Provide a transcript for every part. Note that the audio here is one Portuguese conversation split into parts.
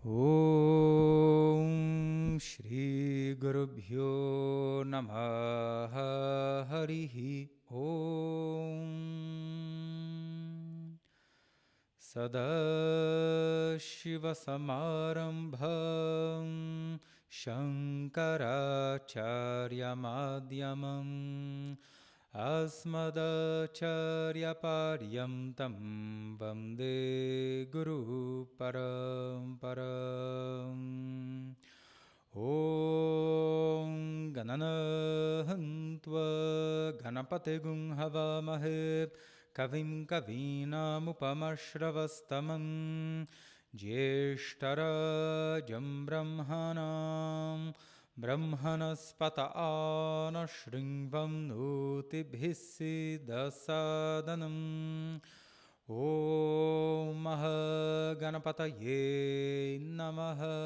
Om Shri Gurubhyo Namaha Harihi Om Sadashiva Samarambham Shankaracharya Madhyamam Asmadacharya Paryamtam Vande Guru Paramparam Om Gananahantva Ganapategum Havamahe Kavim Kavinamupamashravastamam Jyeshtarajam Brahmanam Brahmanaspata anashringvam notibhisi dasadanam Om Mahaganapataye Namaha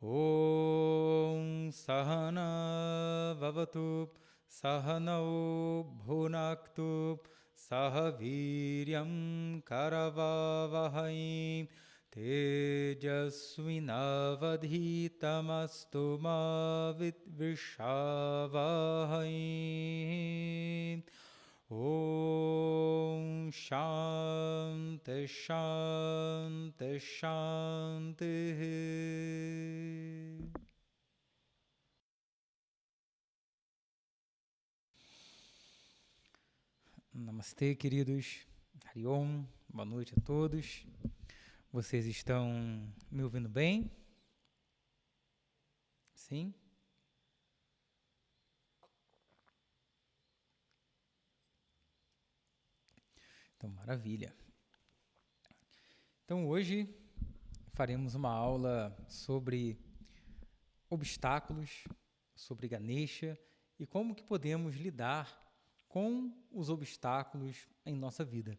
Om Sahana Vavatu Sahanau Bhunaktu Sahaviryam Karavavahai Tejasvinavadhitamastu ma vidvishavahai Om Shanti Shanti Shanti. Namastê, queridos. Hari Om. Boa noite a todos. Vocês estão me ouvindo bem? Sim? Então, maravilha. Então, hoje faremos uma aula sobre obstáculos, sobre Ganesha e como que podemos lidar com os obstáculos em nossa vida.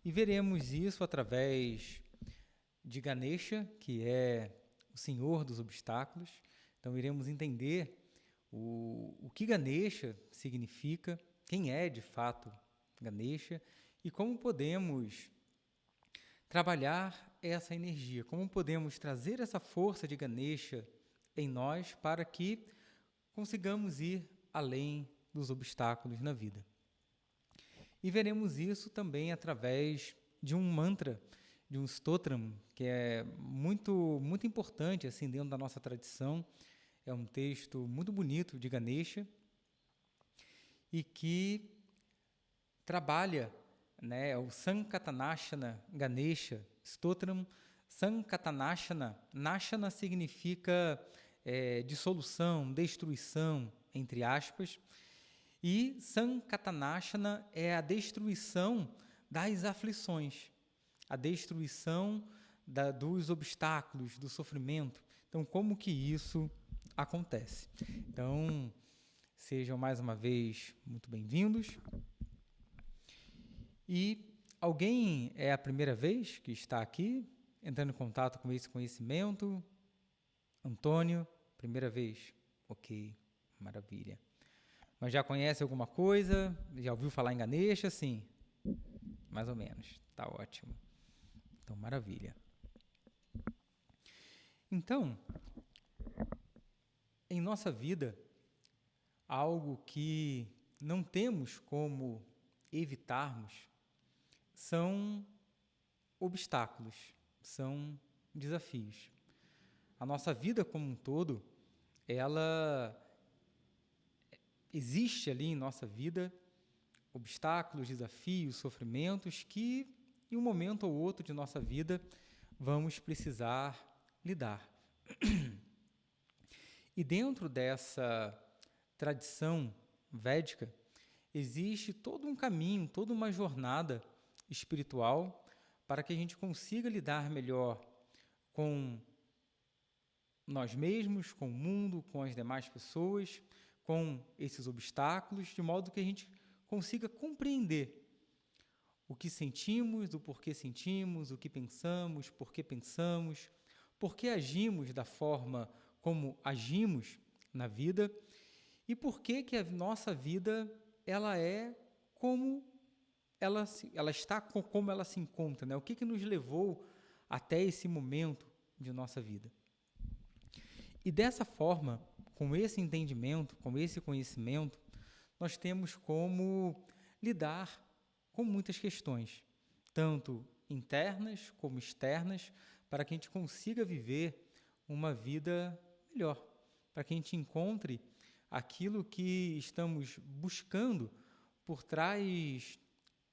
E veremos isso através de Ganesha, que é o senhor dos obstáculos. Então, iremos entender o que Ganesha significa, quem é de fato Ganesha e como podemos trabalhar essa energia, como podemos trazer essa força de Ganesha em nós para que consigamos ir além dos obstáculos na vida. E veremos isso também através de um mantra, de um stotram, que é muito importante assim dentro da nossa tradição. É um texto muito bonito de Ganesha e que trabalha, o Sankatanashana Ganesha Stotram. Sankatanashana, Nashana significa dissolução, destruição, entre aspas, e Sankatanashana é a destruição das aflições, a destruição dos obstáculos, do sofrimento. Então, como que isso acontece? Então, sejam mais uma vez muito bem-vindos. E alguém é a primeira vez que está aqui, entrando em contato com esse conhecimento? Antônio, primeira vez? Ok, maravilha. Mas já conhece alguma coisa? Já ouviu falar em Ganesha? Sim, mais ou menos. Tá ótimo. Então, maravilha. Então, em nossa vida, algo que não temos como evitarmos são obstáculos, são desafios. A nossa vida como um todo, ela existe ali em nossa vida obstáculos, desafios, sofrimentos que, em um momento ou outro de nossa vida, vamos precisar lidar. E dentro dessa tradição védica, existe todo um caminho, toda uma jornada espiritual para que a gente consiga lidar melhor com nós mesmos, com o mundo, com as demais pessoas, com esses obstáculos, de modo que a gente consiga compreender o que sentimos, do porquê sentimos, o que pensamos, por que agimos da forma como agimos na vida e por que a nossa vida ela é como ela está, como ela se encontra, né? O que nos levou até esse momento de nossa vida. E dessa forma, com esse entendimento, com esse conhecimento, nós temos como lidar com muitas questões, tanto internas como externas, para que a gente consiga viver uma vida melhor, para que a gente encontre aquilo que estamos buscando por trás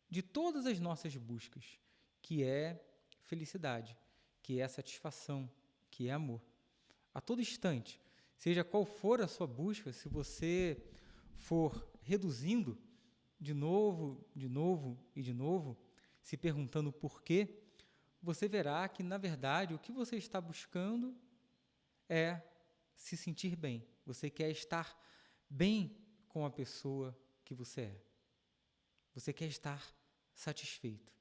de todas as nossas buscas, que é felicidade, que é satisfação, que é amor. A todo instante, seja qual for a sua busca, se você for reduzindo de novo e de novo, se perguntando por quê, você verá que, na verdade, o que você está buscando é se sentir bem. Você quer estar bem com a pessoa que você é. Você quer estar satisfeito.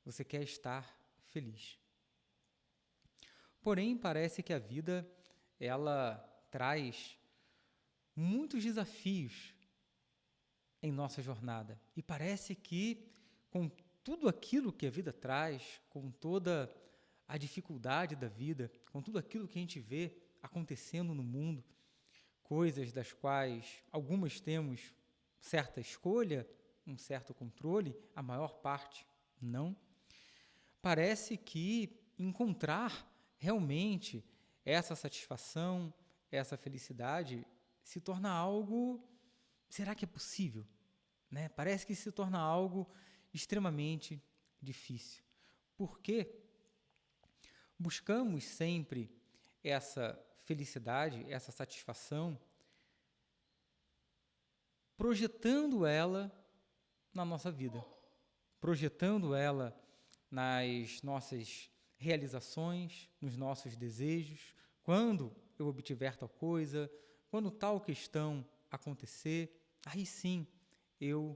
Você quer estar feliz. Porém, parece que a vida, ela traz muitos desafios em nossa jornada. E parece que, com tudo aquilo que a vida traz, com toda a dificuldade da vida, com tudo aquilo que a gente vê acontecendo no mundo, coisas das quais algumas temos certa escolha, um certo controle, a maior parte não. Parece que encontrar realmente essa satisfação, essa felicidade, se torna algo, será que é possível? Né? Parece que se torna algo extremamente difícil. Porque buscamos sempre essa felicidade, essa satisfação, projetando ela na nossa vida, projetando ela nas nossas realizações, nos nossos desejos. Quando eu obtiver tal coisa, quando tal questão acontecer, aí sim eu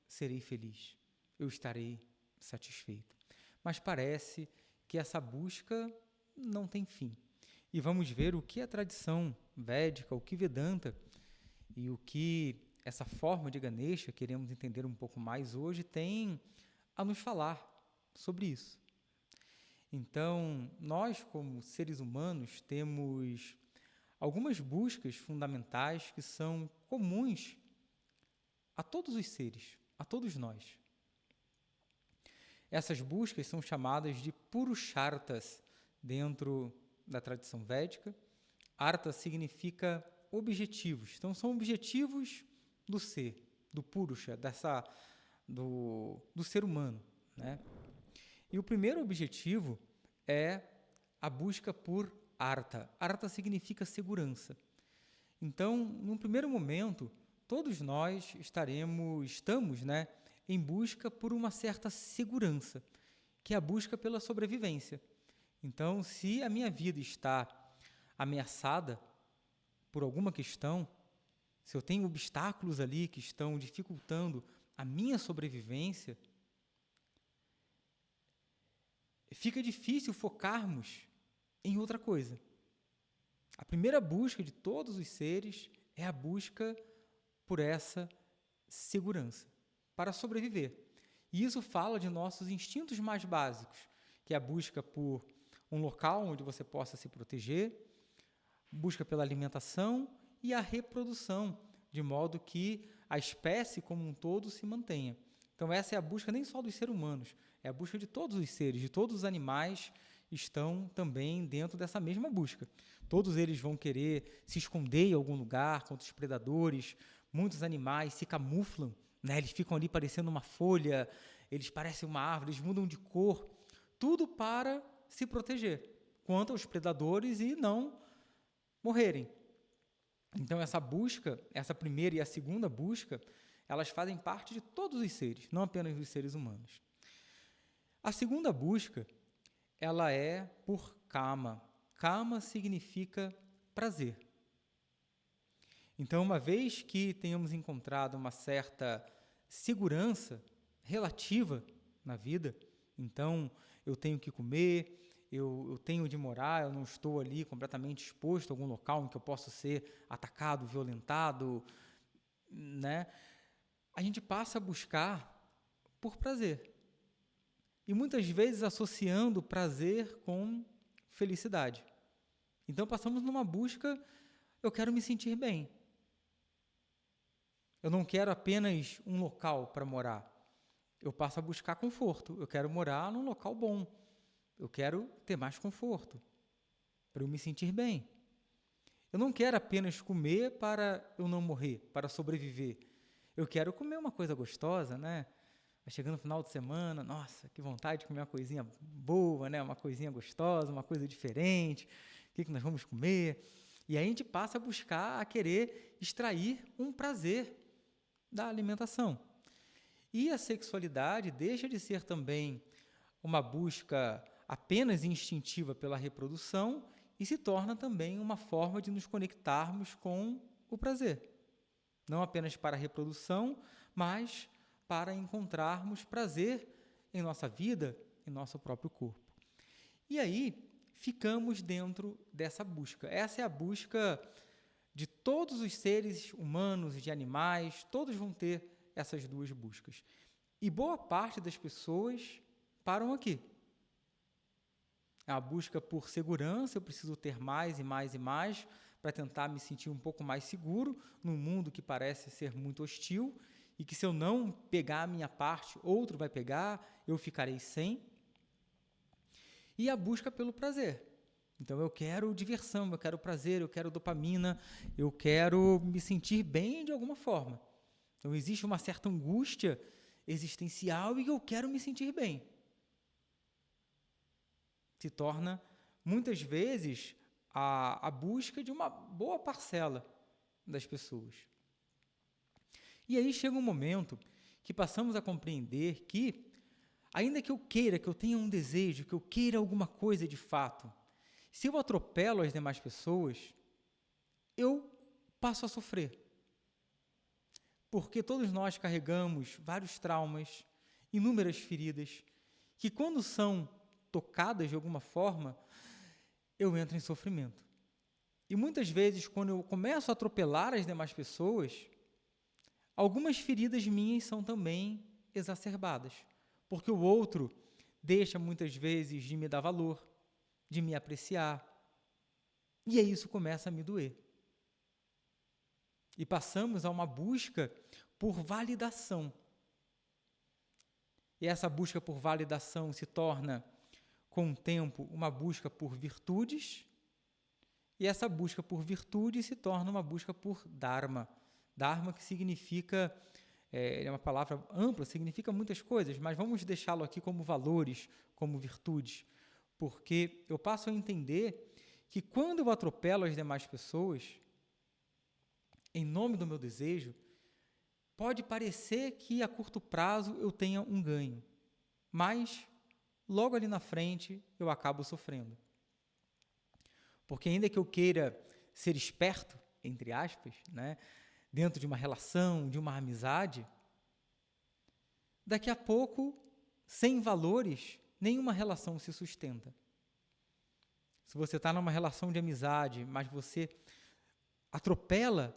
serei feliz, eu estarei satisfeito. Mas parece que essa busca não tem fim. E vamos ver o que a tradição védica, o que Vedanta e o que essa forma de Ganesha, queremos entender um pouco mais hoje, tem a nos falar sobre isso. Então, nós, como seres humanos, temos algumas buscas fundamentais que são comuns a todos os seres, a todos nós. Essas buscas são chamadas de Purusharthas dentro da tradição védica. Artha significa objetivos. Então, são objetivos do ser, do Purusha, do ser humano, né? E o primeiro objetivo é a busca por Artha. Artha significa segurança. Então, num primeiro momento, todos nós estamos, né, em busca por uma certa segurança, que é a busca pela sobrevivência. Então, se a minha vida está ameaçada por alguma questão, se eu tenho obstáculos ali que estão dificultando a minha sobrevivência, fica difícil focarmos em outra coisa. A primeira busca de todos os seres é a busca por essa segurança, para sobreviver. E isso fala de nossos instintos mais básicos, que é a busca por um local onde você possa se proteger, busca pela alimentação e a reprodução, de modo que a espécie como um todo se mantenha. Então essa é a busca nem só dos seres humanos, é a busca de todos os seres, de todos os animais estão também dentro dessa mesma busca. Todos eles vão querer se esconder em algum lugar contra os predadores. Muitos animais se camuflam, né? Eles ficam ali parecendo uma folha, eles parecem uma árvore, eles mudam de cor, tudo para se proteger contra os predadores e não morrerem. Então essa busca, essa primeira e a segunda busca, elas fazem parte de todos os seres, não apenas dos seres humanos. A segunda busca, ela é por kama. Kama significa prazer. Então, uma vez que tenhamos encontrado uma certa segurança relativa na vida, então eu tenho que comer, eu tenho de morar, eu não estou ali completamente exposto a algum local em que eu posso ser atacado, violentado, né? A gente passa a buscar por prazer. e muitas vezes associando prazer com felicidade. Então passamos numa busca, eu quero me sentir bem. Eu não quero apenas um local para morar. Eu passo a buscar conforto. Eu quero morar num local bom. Eu quero ter mais conforto, para eu me sentir bem. Eu não quero apenas comer para eu não morrer, para sobreviver. Eu quero comer uma coisa gostosa, né? Vai chegando no final de semana, nossa, que vontade de comer uma coisinha boa, né? Uma coisinha gostosa, uma coisa diferente. O que nós vamos comer? E aí a gente passa a buscar, a querer extrair um prazer da alimentação. E a sexualidade deixa de ser também uma busca apenas instintiva pela reprodução e se torna também uma forma de nos conectarmos com o prazer. Não apenas para a reprodução, mas para encontrarmos prazer em nossa vida, em nosso próprio corpo. E aí, ficamos dentro dessa busca. Essa é a busca de todos os seres humanos e de animais, todos vão ter essas duas buscas. E boa parte das pessoas param aqui. A busca por segurança, eu preciso ter mais e mais e mais para tentar me sentir um pouco mais seguro num mundo que parece ser muito hostil e que se eu não pegar a minha parte, outro vai pegar, eu ficarei sem. E a busca pelo prazer. Então eu quero diversão, eu quero prazer, eu quero dopamina, eu quero me sentir bem de alguma forma. Então existe uma certa angústia existencial e eu quero me sentir bem. Se torna, muitas vezes, a busca de uma boa parcela das pessoas. E aí chega um momento que passamos a compreender que, ainda que eu queira, que eu tenha um desejo, que eu queira alguma coisa de fato, se eu atropelo as demais pessoas, eu passo a sofrer. Porque todos nós carregamos vários traumas, inúmeras feridas, que quando são tocadas de alguma forma, eu entro em sofrimento. E muitas vezes, quando eu começo a atropelar as demais pessoas, algumas feridas minhas são também exacerbadas, porque o outro deixa muitas vezes de me dar valor, de me apreciar, e aí isso começa a me doer. E passamos a uma busca por validação. E essa busca por validação se torna, com o tempo, uma busca por virtudes, e essa busca por virtude se torna uma busca por Dharma. Dharma que significa, é uma palavra ampla, significa muitas coisas, mas vamos deixá-lo aqui como valores, como virtudes, porque eu passo a entender que quando eu atropelo as demais pessoas, em nome do meu desejo, pode parecer que a curto prazo eu tenha um ganho, mas logo ali na frente eu acabo sofrendo. Porque ainda que eu queira ser esperto, entre aspas, né, dentro de uma relação, de uma amizade, daqui a pouco, sem valores, nenhuma relação se sustenta. Se você está numa relação de amizade, mas você atropela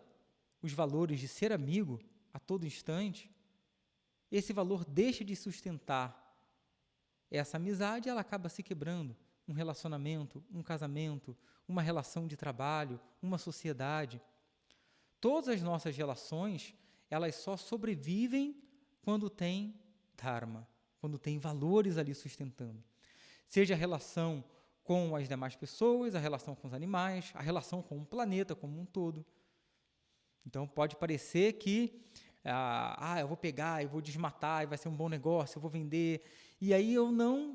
os valores de ser amigo a todo instante, esse valor deixa de sustentar essa amizade, ela acaba se quebrando. Um relacionamento, um casamento, uma relação de trabalho, uma sociedade. Todas as nossas relações, elas só sobrevivem quando tem Dharma, quando tem valores ali sustentando. Seja a relação com as demais pessoas, a relação com os animais, a relação com o planeta como um todo. Então, pode parecer que eu vou pegar, eu vou desmatar, e vai ser um bom negócio, eu vou vender. E aí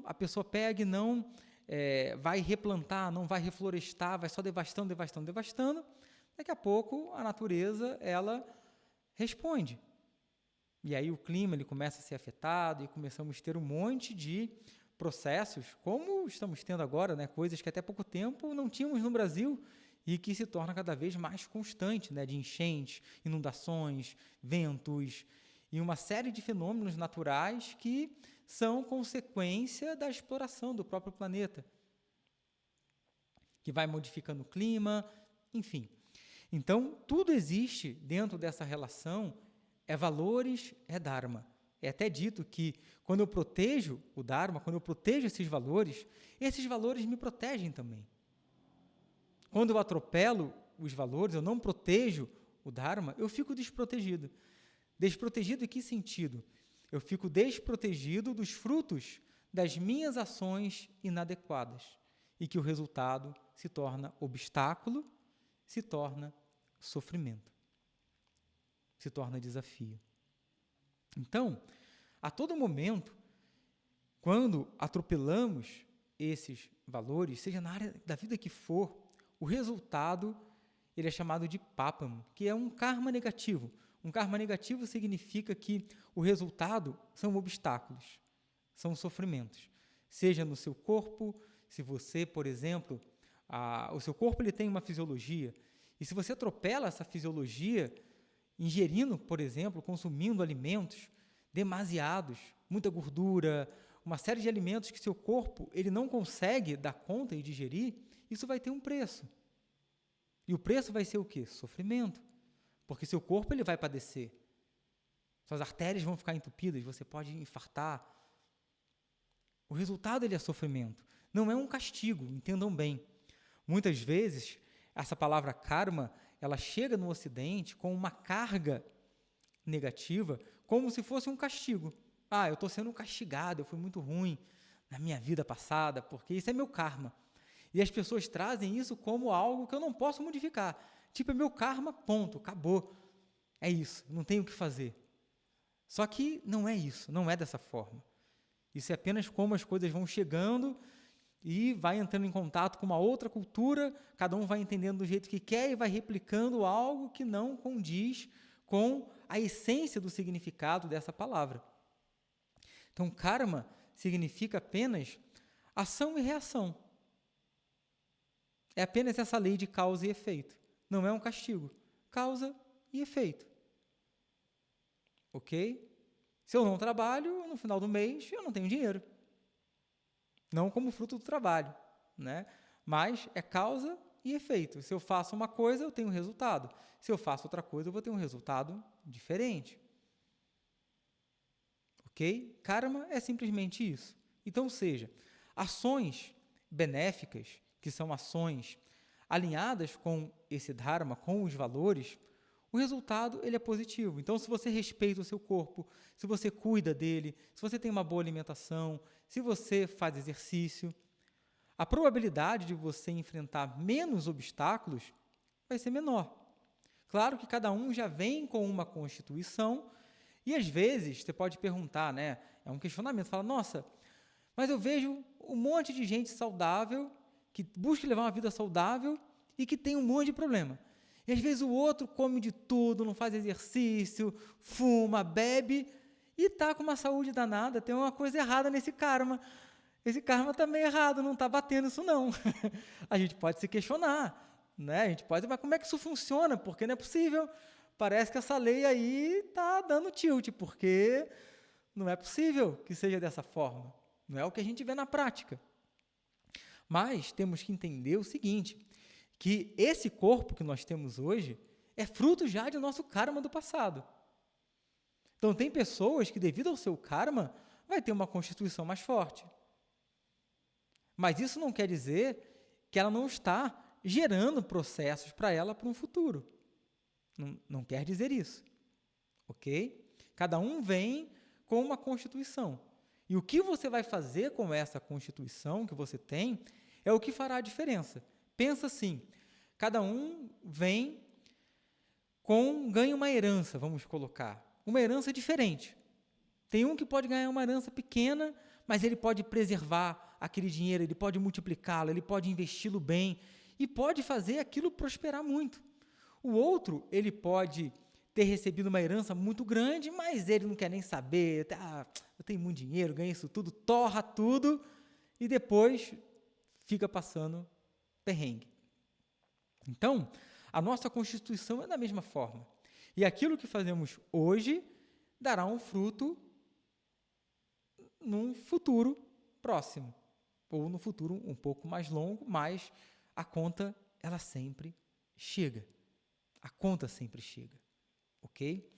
a pessoa pega e não vai replantar, não vai reflorestar, vai só devastando. Daqui a pouco, a natureza, ela responde. E aí o clima ele começa a ser afetado e começamos a ter um monte de processos, como estamos tendo agora, né, coisas que até pouco tempo não tínhamos no Brasil e que se torna cada vez mais constante, né, de enchentes, inundações, ventos e uma série de fenômenos naturais que são consequência da exploração do próprio planeta, que vai modificando o clima, enfim. Então, tudo existe dentro dessa relação, é valores, é Dharma. é até dito que quando eu protejo o Dharma, quando eu protejo esses valores me protegem também. Quando eu atropelo os valores, eu não protejo o Dharma, eu fico desprotegido. Desprotegido em que sentido? Eu fico desprotegido dos frutos das minhas ações inadequadas e que o resultado se torna obstáculo, se torna sofrimento, se torna desafio. Então, a todo momento, quando atropelamos esses valores, seja na área da vida que for, o resultado ele é chamado de papam, que é um karma negativo. Um karma negativo significa que o resultado são obstáculos, são sofrimentos. Seja no seu corpo, se você, por exemplo, o seu corpo ele tem uma fisiologia, e se você atropela essa fisiologia, ingerindo, por exemplo, consumindo alimentos demasiados, muita gordura, uma série de alimentos que seu corpo ele não consegue dar conta e digerir, isso vai ter um preço. E o preço vai ser o quê? Sofrimento. Porque seu corpo ele vai padecer. Suas artérias vão ficar entupidas, você pode infartar. O resultado ele é sofrimento. Não é um castigo, entendam bem. Muitas vezes, essa palavra karma, ela chega no Ocidente com uma carga negativa, como se fosse um castigo. Eu estou sendo castigado, eu fui muito ruim na minha vida passada, porque isso é meu karma. E as pessoas trazem isso como algo que eu não posso modificar. Tipo, é meu karma, ponto, acabou. É isso, não tenho o que fazer. Só que não é isso, não é dessa forma. Isso é apenas como as coisas vão chegando e vai entrando em contato com uma outra cultura, cada um vai entendendo do jeito que quer e vai replicando algo que não condiz com a essência do significado dessa palavra. Então, karma significa apenas ação e reação. É apenas essa lei de causa e efeito. Não é um castigo. Causa e efeito. Ok? Se eu não trabalho, no final do mês, eu não tenho dinheiro. Não como fruto do trabalho, né? Mas é causa e efeito. Se eu faço uma coisa, eu tenho um resultado. Se eu faço outra coisa, eu vou ter um resultado diferente. Ok? Karma é simplesmente isso. Então, seja, ações benéficas, que são ações alinhadas com esse Dharma, com os valores, o resultado ele é positivo. Então, se você respeita o seu corpo, se você cuida dele, se você tem uma boa alimentação, se você faz exercício, a probabilidade de você enfrentar menos obstáculos vai ser menor. Claro que cada um já vem com uma constituição e, às vezes, você pode perguntar, né? É um questionamento, fala, nossa, mas eu vejo um monte de gente saudável que busca levar uma vida saudável e que tem um monte de problema. E às vezes o outro come de tudo, não faz exercício, fuma, bebe e está com uma saúde danada, tem uma coisa errada nesse karma. Esse karma está meio errado, não está batendo isso não. A gente pode se questionar, né? A gente pode, mas como é que isso funciona? Porque não é possível. Parece que essa lei aí está dando tilt, porque não é possível que seja dessa forma. Não é o que a gente vê na prática. Mas temos que entender o seguinte, que esse corpo que nós temos hoje é fruto já do nosso karma do passado. Então, tem pessoas que, devido ao seu karma, vai ter uma constituição mais forte. Mas isso não quer dizer que ela não está gerando processos para ela para um futuro. Não quer dizer isso. Ok? Cada um vem com uma constituição. E o que você vai fazer com essa constituição que você tem é o que fará a diferença. Pensa assim, cada um ganha uma herança, vamos colocar. Uma herança diferente. Tem um que pode ganhar uma herança pequena, mas ele pode preservar aquele dinheiro, ele pode multiplicá-lo, ele pode investi-lo bem e pode fazer aquilo prosperar muito. O outro, ele pode ter recebido uma herança muito grande, mas ele não quer nem saber, eu tenho muito dinheiro, ganho isso tudo, torra tudo e depois fica passando perrengue. Então, a nossa constituição é da mesma forma. E aquilo que fazemos hoje dará um fruto num futuro próximo, ou no futuro um pouco mais longo, mas a conta, ela sempre chega. A conta sempre chega, ok?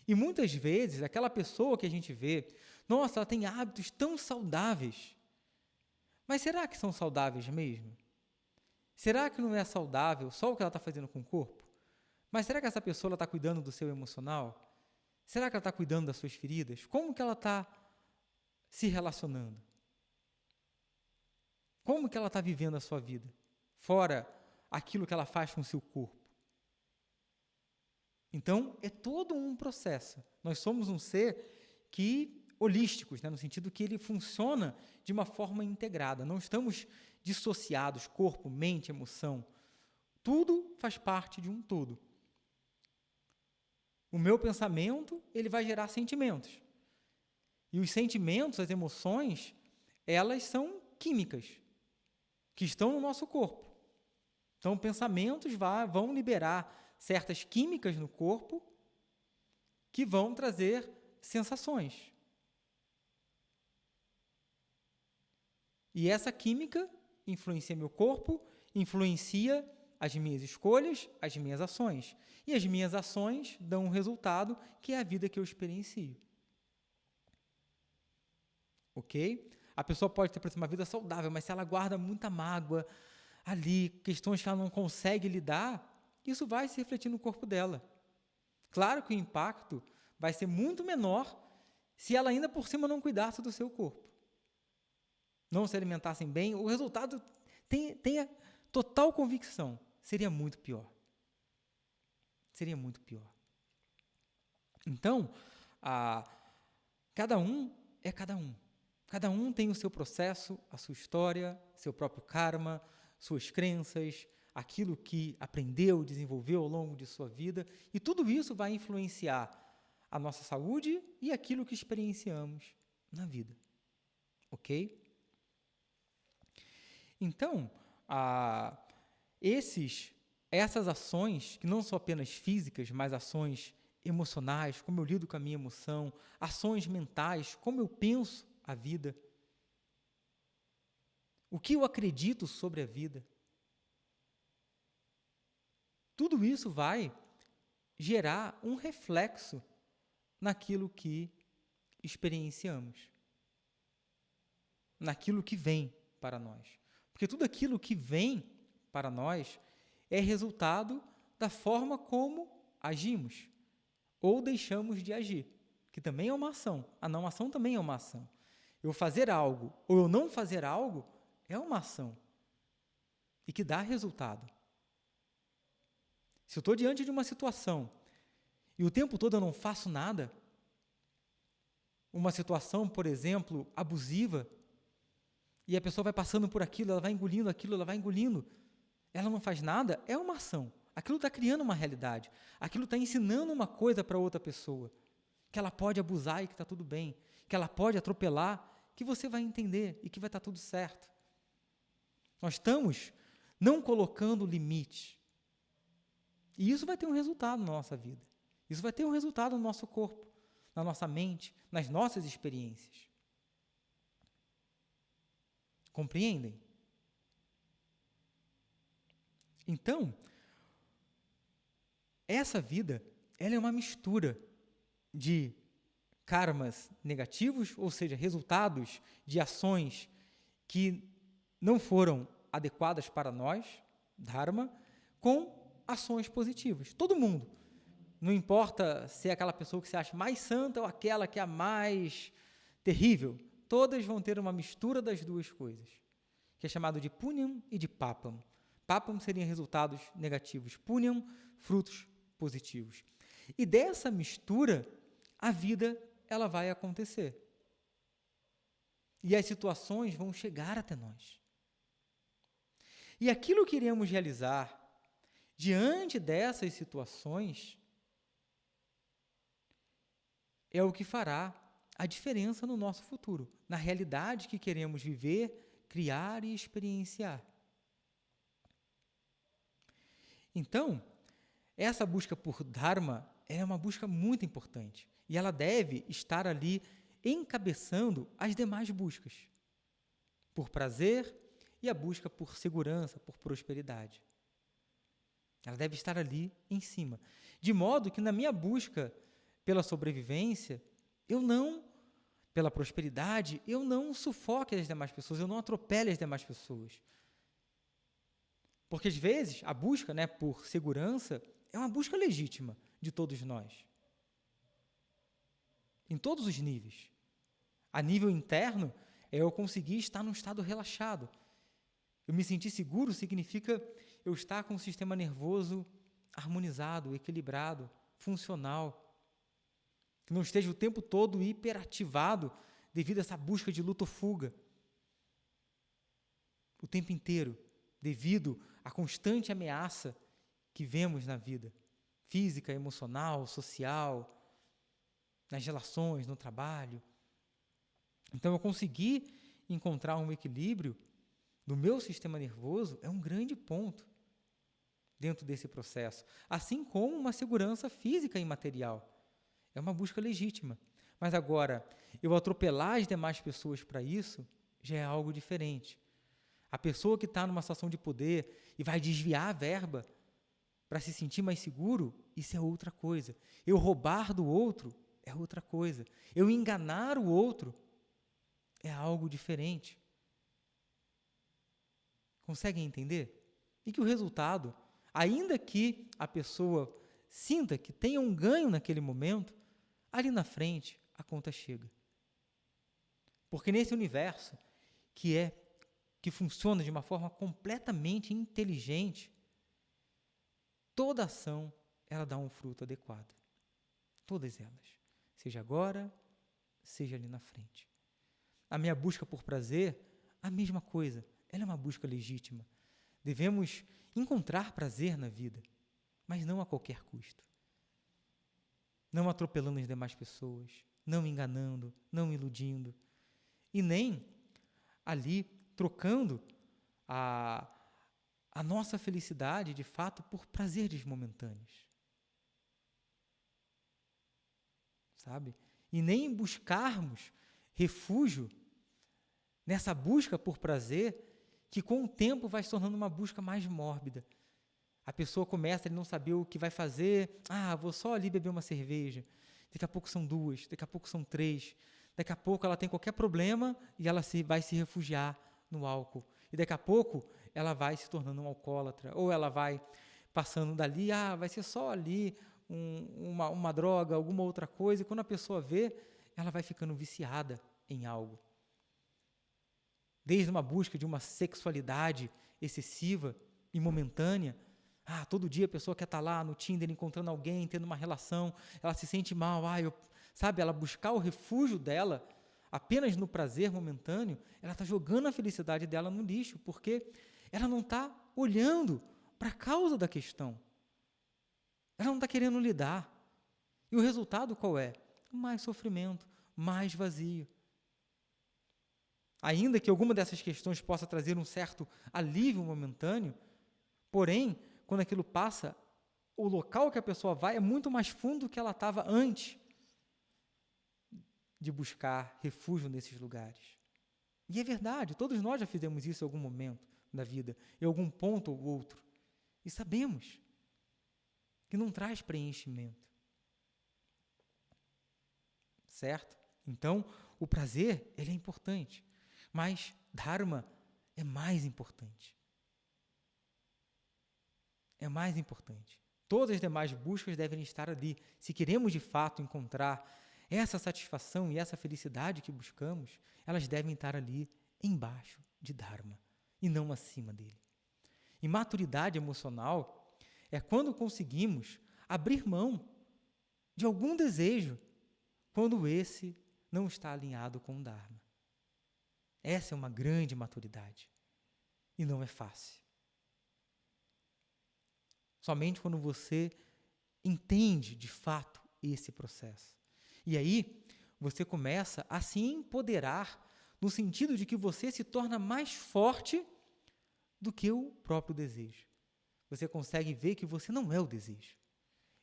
E muitas vezes, aquela pessoa que a gente vê, nossa, ela tem hábitos tão saudáveis. Mas será que são saudáveis mesmo? Será que não é saudável só o que ela está fazendo com o corpo? Mas será que essa pessoa está cuidando do seu emocional? Será que ela está cuidando das suas feridas? Como que ela está se relacionando? Como que ela está vivendo a sua vida? Fora aquilo que ela faz com o seu corpo. Então, é todo um processo. Nós somos um ser holísticos, no sentido que ele funciona de uma forma integrada. Não estamos dissociados, corpo, mente, emoção. Tudo faz parte de um todo. O meu pensamento, ele vai gerar sentimentos. E os sentimentos, as emoções, elas são químicas, que estão no nosso corpo. Então, pensamentos vão liberar certas químicas no corpo que vão trazer sensações. E essa química influencia meu corpo, influencia as minhas escolhas, as minhas ações. E as minhas ações dão um resultado que é a vida que eu experiencio. Ok? A pessoa pode ter, por exemplo, uma vida saudável, mas se ela guarda muita mágoa ali, questões que ela não consegue lidar, isso vai se refletir no corpo dela. Claro que o impacto vai ser muito menor se ela ainda por cima não cuidasse do seu corpo. Não se alimentassem bem, o resultado, tenha total convicção, seria muito pior. Seria muito pior. Então, cada um é cada um. Cada um tem o seu processo, a sua história, seu próprio karma, suas crenças, aquilo que aprendeu, desenvolveu ao longo de sua vida, e tudo isso vai influenciar a nossa saúde e aquilo que experienciamos na vida. Ok? Então, essas ações, que não são apenas físicas, mas ações emocionais, como eu lido com a minha emoção, ações mentais, como eu penso a vida, o que eu acredito sobre a vida, tudo isso vai gerar um reflexo naquilo que experienciamos, naquilo que vem para nós. Porque tudo aquilo que vem para nós é resultado da forma como agimos ou deixamos de agir, que também é uma ação. A não ação também é uma ação. Eu fazer algo ou eu não fazer algo é uma ação e que dá resultado. Se eu estou diante de uma situação e o tempo todo eu não faço nada, uma situação, por exemplo, abusiva, e a pessoa vai passando por aquilo, ela vai engolindo aquilo, ela não faz nada, é uma ação. Aquilo está criando uma realidade. Aquilo está ensinando uma coisa para outra pessoa, que ela pode abusar e que está tudo bem, que ela pode atropelar, que você vai entender e que vai estar tudo certo. Nós estamos não colocando limite. E isso vai ter um resultado na nossa vida. Isso vai ter um resultado no nosso corpo, na nossa mente, nas nossas experiências. Compreendem? Então, essa vida, ela é uma mistura de karmas negativos, ou seja, resultados de ações que não foram adequadas para nós, dharma, com ações positivas. Todo mundo. Não importa se é aquela pessoa que se acha mais santa ou aquela que é a mais terrível. Todas vão ter uma mistura das duas coisas, que é chamado de punyam e de papam. Papam seriam resultados negativos, punyam, frutos positivos. E dessa mistura, a vida ela vai acontecer. E as situações vão chegar até nós. E aquilo que iremos realizar diante dessas situações é o que fará a diferença no nosso futuro, na realidade que queremos viver, criar e experienciar. Então, essa busca por Dharma é uma busca muito importante e ela deve estar ali encabeçando as demais buscas, por prazer e a busca por segurança, por prosperidade. Ela deve estar ali em cima, de modo que na minha busca pela sobrevivência, pela prosperidade, eu não sufoque as demais pessoas, eu não atropele as demais pessoas. Porque, às vezes, a busca, né, por segurança é uma busca legítima de todos nós. Em todos os níveis. A nível interno, é eu conseguir estar num estado relaxado. Eu me sentir seguro significa eu estar com o sistema nervoso harmonizado, equilibrado, funcional. Que não esteja o tempo todo hiperativado devido a essa busca de luta ou fuga. O tempo inteiro, devido à constante ameaça que vemos na vida, física, emocional, social, nas relações, no trabalho. Então, eu conseguir encontrar um equilíbrio no meu sistema nervoso é um grande ponto dentro desse processo. Assim como uma segurança física e material. É uma busca legítima. Mas agora, eu atropelar as demais pessoas para isso já é algo diferente. A pessoa que está numa situação de poder e vai desviar a verba para se sentir mais seguro, isso é outra coisa. Eu roubar do outro é outra coisa. Eu enganar o outro é algo diferente. Conseguem entender? E que o resultado, ainda que a pessoa sinta que tenha um ganho naquele momento, ali na frente a conta chega. Porque nesse universo que funciona de uma forma completamente inteligente, toda ação ela dá um fruto adequado. Todas elas. Seja agora, seja ali na frente. A minha busca por prazer, a mesma coisa. Ela é uma busca legítima. Devemos encontrar prazer na vida, mas não a qualquer custo. Não atropelando as demais pessoas, não enganando, não iludindo, e nem ali trocando a nossa felicidade, de fato, por prazeres momentâneos. Sabe? E nem buscarmos refúgio nessa busca por prazer, que com o tempo vai se tornando uma busca mais mórbida. A pessoa começa a não saber o que vai fazer. Vou só ali beber uma cerveja. Daqui a pouco são 2, daqui a pouco são 3. Daqui a pouco ela tem qualquer problema e ela vai se refugiar no álcool. E daqui a pouco ela vai se tornando um alcoólatra. Ou ela vai passando dali, vai ser só ali uma droga, alguma outra coisa. E quando a pessoa vê, ela vai ficando viciada em algo. Desde uma busca de uma sexualidade excessiva e momentânea. Todo dia a pessoa quer estar lá no Tinder encontrando alguém, tendo uma relação, ela se sente mal, ela buscar o refúgio dela apenas no prazer momentâneo, ela está jogando a felicidade dela no lixo, porque ela não está olhando para a causa da questão. Ela não está querendo lidar. E o resultado qual é? Mais sofrimento, mais vazio. Ainda que alguma dessas questões possa trazer um certo alívio momentâneo, porém, quando aquilo passa, o local que a pessoa vai é muito mais fundo do que ela estava antes de buscar refúgio nesses lugares. E é verdade, todos nós já fizemos isso em algum momento da vida, em algum ponto ou outro. E sabemos que não traz preenchimento. Certo? Então, o prazer, ele é importante, mas Dharma é mais importante. É mais importante. Todas as demais buscas devem estar ali. Se queremos, de fato, encontrar essa satisfação e essa felicidade que buscamos, elas devem estar ali embaixo de Dharma e não acima dele. E maturidade emocional é quando conseguimos abrir mão de algum desejo quando esse não está alinhado com o Dharma. Essa é uma grande maturidade e não é fácil. Somente quando você entende de fato esse processo. E aí, você começa a se empoderar no sentido de que você se torna mais forte do que o próprio desejo. Você consegue ver que você não é o desejo.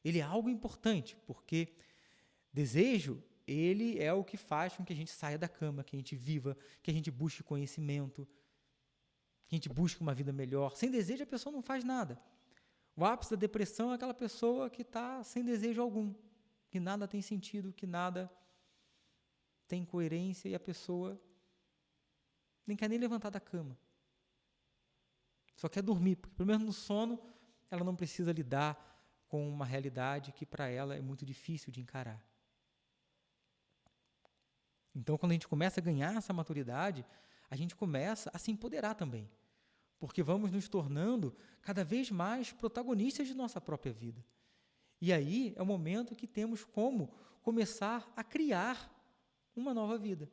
Ele é algo importante, porque desejo, ele é o que faz com que a gente saia da cama, que a gente viva, que a gente busque conhecimento, que a gente busque uma vida melhor. Sem desejo, a pessoa não faz nada. O ápice da depressão é aquela pessoa que está sem desejo algum. que nada tem sentido, que nada tem coerência e a pessoa nem quer nem levantar da cama. Só quer dormir, porque pelo menos no sono ela não precisa lidar com uma realidade que para ela é muito difícil de encarar. Então, quando a gente começa a ganhar essa maturidade, a gente começa a se empoderar também, porque vamos nos tornando cada vez mais protagonistas de nossa própria vida. E aí é o momento que temos como começar a criar uma nova vida,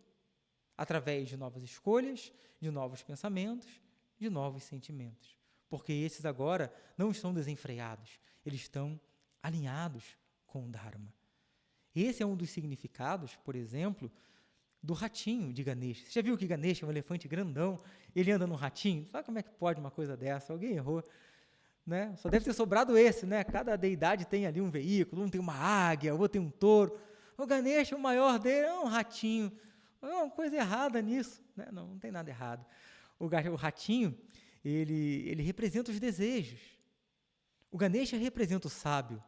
através de novas escolhas, de novos pensamentos, de novos sentimentos. Porque esses agora não estão desenfreados, eles estão alinhados com o Dharma. Esse é um dos significados, por exemplo, do ratinho de Ganesha. Você já viu que Ganesha é um elefante grandão, ele anda num ratinho? Sabe como é que pode uma coisa dessa? Alguém errou, né? Só deve ter sobrado esse, né? Cada deidade tem ali um veículo, um tem uma águia, o outro tem um touro. O Ganesha, o maior dele, é um ratinho. É uma coisa errada nisso, né? Não tem nada errado. O ratinho, ele representa os desejos. O Ganesha representa o sábio.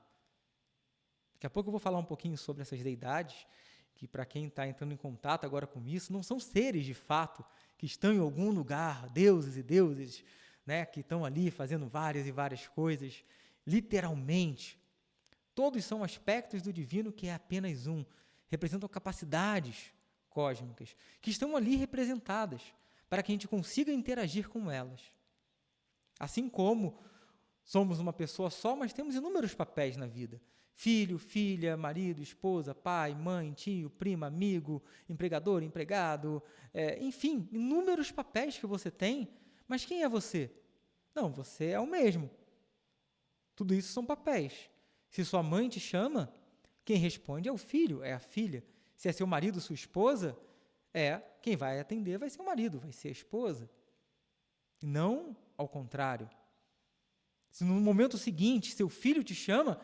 Daqui a pouco eu vou falar um pouquinho sobre essas deidades, que para quem está entrando em contato agora com isso, não são seres de fato que estão em algum lugar, deuses e deuses, né, que estão ali fazendo várias e várias coisas, literalmente. Todos são aspectos do divino que é apenas um, representam capacidades cósmicas, que estão ali representadas, para que a gente consiga interagir com elas. Assim como somos uma pessoa só, mas temos inúmeros papéis na vida. Filho, filha, marido, esposa, pai, mãe, tio, primo, amigo, empregador, empregado, enfim, inúmeros papéis que você tem, mas quem é você? Não, você é o mesmo. Tudo isso são papéis. Se sua mãe te chama, quem responde é o filho, é a filha. Se é seu marido, sua esposa, quem vai atender vai ser o marido, vai ser a esposa. E não ao contrário. Se no momento seguinte seu filho te chama,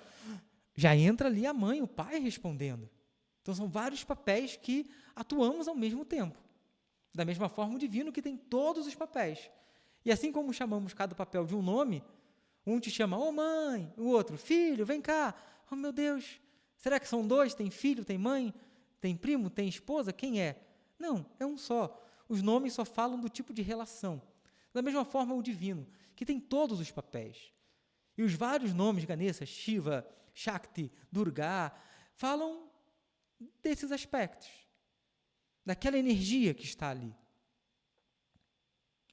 já entra ali a mãe, o pai respondendo. Então são vários papéis que atuamos ao mesmo tempo. Da mesma forma o divino que tem todos os papéis. E assim como chamamos cada papel de um nome, um te chama, ô mãe, o outro, filho, vem cá. Oh meu Deus, será que são dois? Tem filho, tem mãe, tem primo, tem esposa? Quem é? Não, é um só. Os nomes só falam do tipo de relação. Da mesma forma o divino, que tem todos os papéis. E os vários nomes, Ganesha, Shiva, Shakti, Durga, falam desses aspectos, daquela energia que está ali.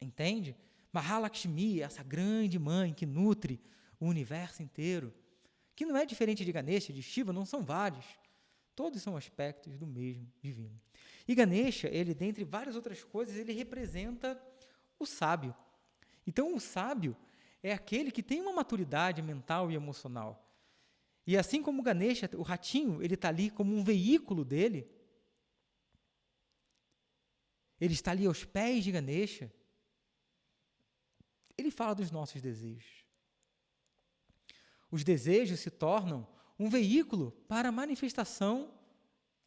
Entende? Mahalakshmi, essa grande mãe que nutre o universo inteiro, que não é diferente de Ganesha, de Shiva, não são vários. Todos são aspectos do mesmo divino. E Ganesha, ele, dentre várias outras coisas, ele representa o sábio. Então, o sábio é aquele que tem uma maturidade mental e emocional. E assim como o Ganesha, o ratinho, ele está ali como um veículo dele. Ele está ali aos pés de Ganesha. Ele fala dos nossos desejos. Os desejos se tornam um veículo para a manifestação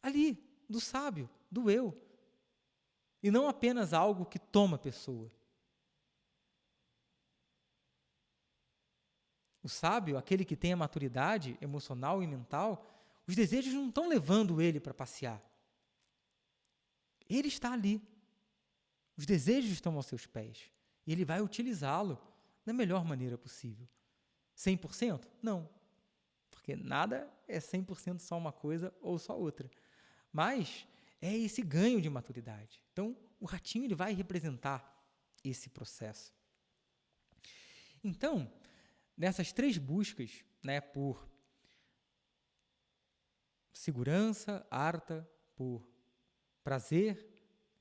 ali, do sábio, do eu. E não apenas algo que toma a pessoa. O sábio, aquele que tem a maturidade emocional e mental, os desejos não estão levando ele para passear. Ele está ali. Os desejos estão aos seus pés. E ele vai utilizá-lo da melhor maneira possível. 100%? Não. Porque nada é 100% só uma coisa ou só outra. Mas é esse ganho de maturidade. Então, o ratinho ele vai representar esse processo. Então, nessas três buscas, né, por segurança, artha, por prazer,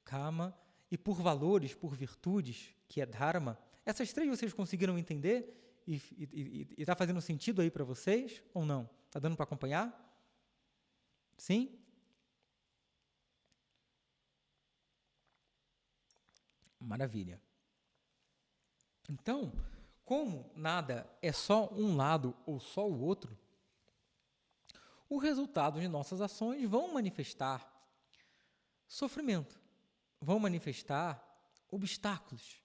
kama, e por valores, por virtudes, que é dharma, essas três vocês conseguiram entender? E está fazendo sentido aí para vocês ou não? Está dando para acompanhar? Sim? Maravilha. Então, como nada é só um lado ou só o outro, o resultado de nossas ações vão manifestar sofrimento, vão manifestar obstáculos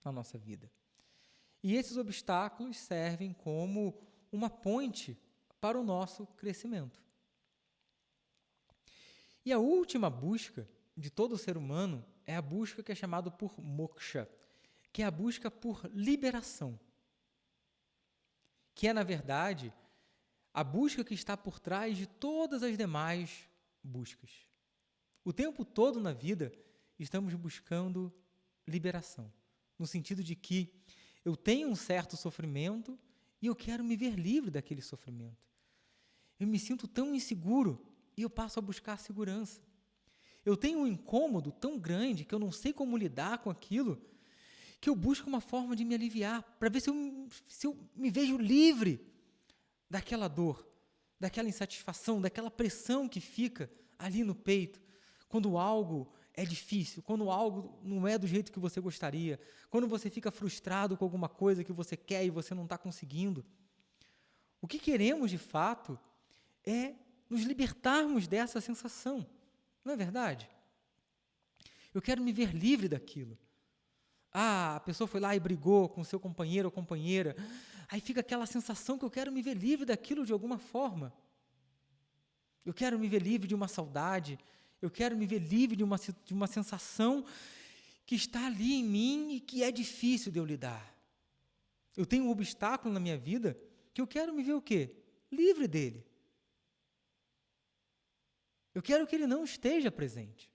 na nossa vida. E esses obstáculos servem como uma ponte para o nosso crescimento. E a última busca de todo ser humano é a busca que é chamada por moksha, que é a busca por liberação, que é, na verdade, a busca que está por trás de todas as demais buscas. O tempo todo na vida estamos buscando liberação, no sentido de que eu tenho um certo sofrimento e eu quero me ver livre daquele sofrimento. Eu me sinto tão inseguro e eu passo a buscar segurança. Eu tenho um incômodo tão grande que eu não sei como lidar com aquilo, que eu busco uma forma de me aliviar, para ver se eu me vejo livre daquela dor, daquela insatisfação, daquela pressão que fica ali no peito, quando algo é difícil, quando algo não é do jeito que você gostaria, quando você fica frustrado com alguma coisa que você quer e você não está conseguindo. O que queremos, de fato, é nos libertarmos dessa sensação, não é verdade? Eu quero me ver livre daquilo. A pessoa foi lá e brigou com seu companheiro ou companheira, aí fica aquela sensação que eu quero me ver livre daquilo de alguma forma. Eu quero me ver livre de uma saudade, eu quero me ver livre de uma sensação que está ali em mim e que é difícil de eu lidar. Eu tenho um obstáculo na minha vida que eu quero me ver o quê? Livre dele. Eu quero que ele não esteja presente.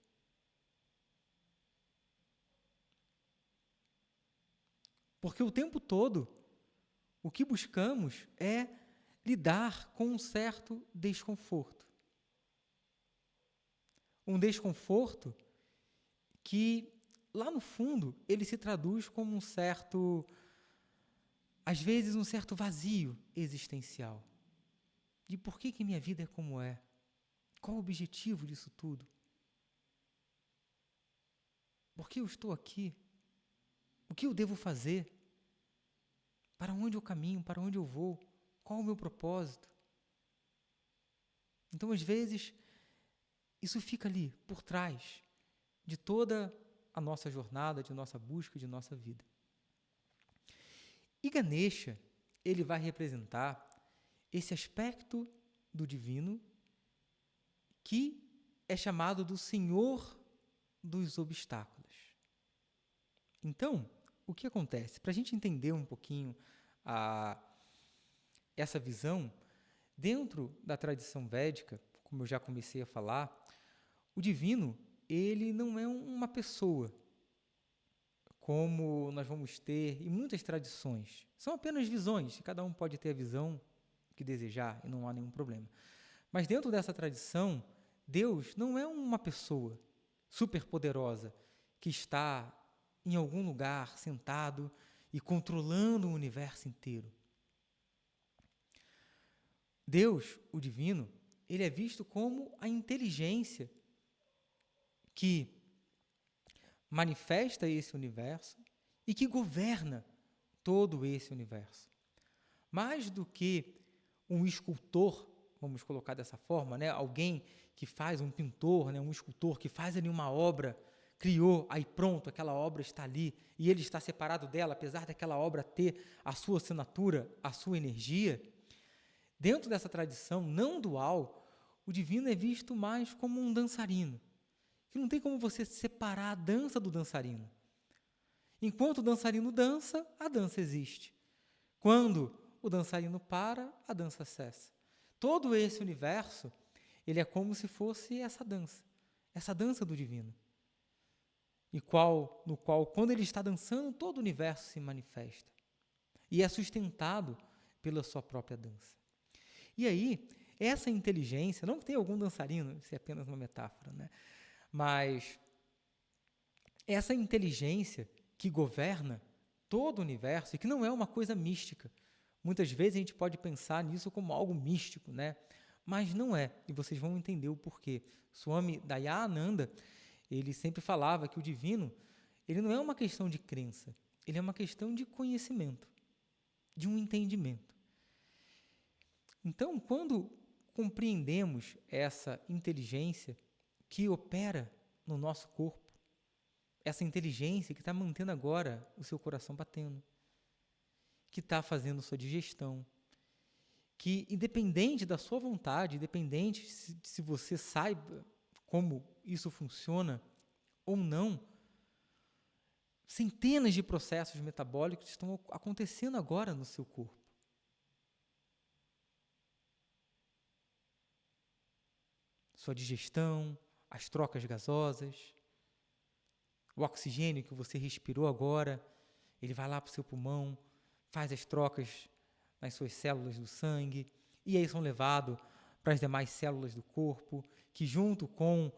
Porque o tempo todo, o que buscamos é lidar com um certo desconforto. Um desconforto que, lá no fundo, ele se traduz como às vezes, um certo vazio existencial. De por que minha vida é como é? Qual o objetivo disso tudo? Por que eu estou aqui? O que eu devo fazer? Para onde eu caminho? Para onde eu vou? Qual o meu propósito? Então, às vezes, isso fica ali, por trás de toda a nossa jornada, de nossa busca, de nossa vida. E Ganesha, ele vai representar esse aspecto do divino que é chamado do Senhor dos obstáculos. Então, o que acontece? Para a gente entender um pouquinho essa visão, dentro da tradição védica, como eu já comecei a falar, o divino, ele não é uma pessoa, como nós vamos ter em muitas tradições. São apenas visões, cada um pode ter a visão que desejar e não há nenhum problema. Mas dentro dessa tradição, Deus não é uma pessoa superpoderosa que está em algum lugar sentado e controlando o universo inteiro. Deus, o divino, ele é visto como a inteligência que manifesta esse universo e que governa todo esse universo. Mais do que um escultor, vamos colocar dessa forma, né? Alguém que faz, um pintor, né? Um escultor que faz ali uma obra, criou, aí pronto, aquela obra está ali e ele está separado dela, apesar daquela obra ter a sua assinatura, a sua energia. Dentro dessa tradição não dual, o divino é visto mais como um dançarino, que não tem como você separar a dança do dançarino. Enquanto o dançarino dança, a dança existe. Quando o dançarino para, a dança cessa. Todo esse universo, ele é como se fosse essa dança do divino, no qual, quando ele está dançando, todo o universo se manifesta e é sustentado pela sua própria dança. E aí, essa inteligência, não que tenha algum dançarino, isso é apenas uma metáfora, né? Mas essa inteligência que governa todo o universo e que não é uma coisa mística. Muitas vezes a gente pode pensar nisso como algo místico, né? Mas não é, e vocês vão entender o porquê. Swami Dayananda, ele sempre falava que o divino, ele não é uma questão de crença, ele é uma questão de conhecimento, de um entendimento. Então, quando compreendemos essa inteligência que opera no nosso corpo, essa inteligência que está mantendo agora o seu coração batendo, que está fazendo sua digestão, que independente da sua vontade, independente se você saiba como isso funciona ou não, centenas de processos metabólicos estão acontecendo agora no seu corpo. Sua digestão, as trocas gasosas, o oxigênio que você respirou agora, ele vai lá para o seu pulmão, faz as trocas nas suas células do sangue, e aí são levados para as demais células do corpo, que junto com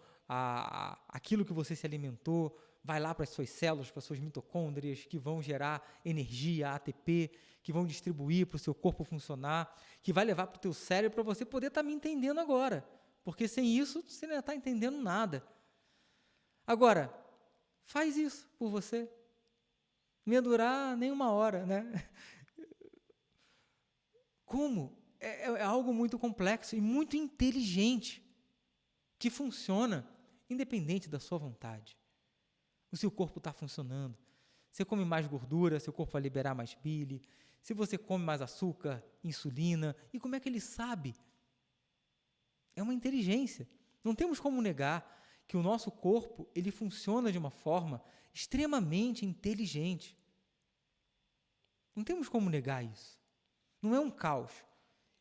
aquilo que você se alimentou, vai lá para as suas células, para as suas mitocôndrias, que vão gerar energia, ATP, que vão distribuir para o seu corpo funcionar, que vai levar para o teu cérebro para você poder estar me entendendo agora. Porque sem isso, você não está entendendo nada. Agora, faz isso por você. Não ia durar nem uma hora, né? Como? É algo muito complexo e muito inteligente, que funciona independente da sua vontade. O seu corpo está funcionando. Você come mais gordura, seu corpo vai liberar mais bile. Se você come mais açúcar, insulina. E como é que ele sabe? É uma inteligência. Não temos como negar que o nosso corpo ele funciona de uma forma extremamente inteligente. Não temos como negar isso. Não é um caos.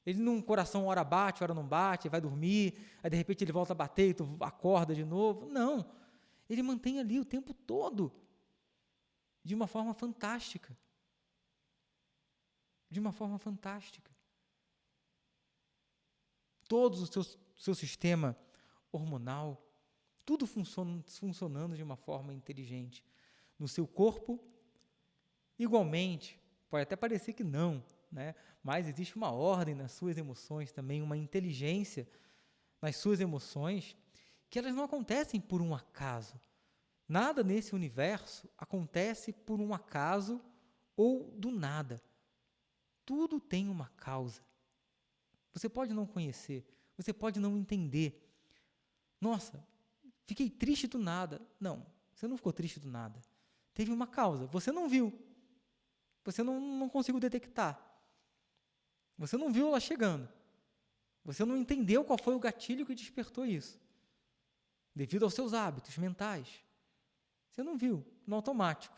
Ele num coração hora bate, hora não bate, vai dormir, aí de repente ele volta a bater e tu acorda de novo. Não. Ele mantém ali o tempo todo, de uma forma fantástica. De uma forma fantástica. Todo o seu sistema hormonal, tudo funcionando de uma forma inteligente. No seu corpo, igualmente, pode até parecer que não, né? Mas existe uma ordem nas suas emoções também, uma inteligência nas suas emoções, que elas não acontecem por um acaso. Nada nesse universo acontece por um acaso ou do nada. Tudo tem uma causa. Você pode não conhecer, você pode não entender. Nossa, fiquei triste do nada. Não, você não ficou triste do nada. Teve uma causa, você não viu. Você não conseguiu detectar. Você não viu ela chegando. Você não entendeu qual foi o gatilho que despertou isso. Devido aos seus hábitos mentais. Você não viu, no automático.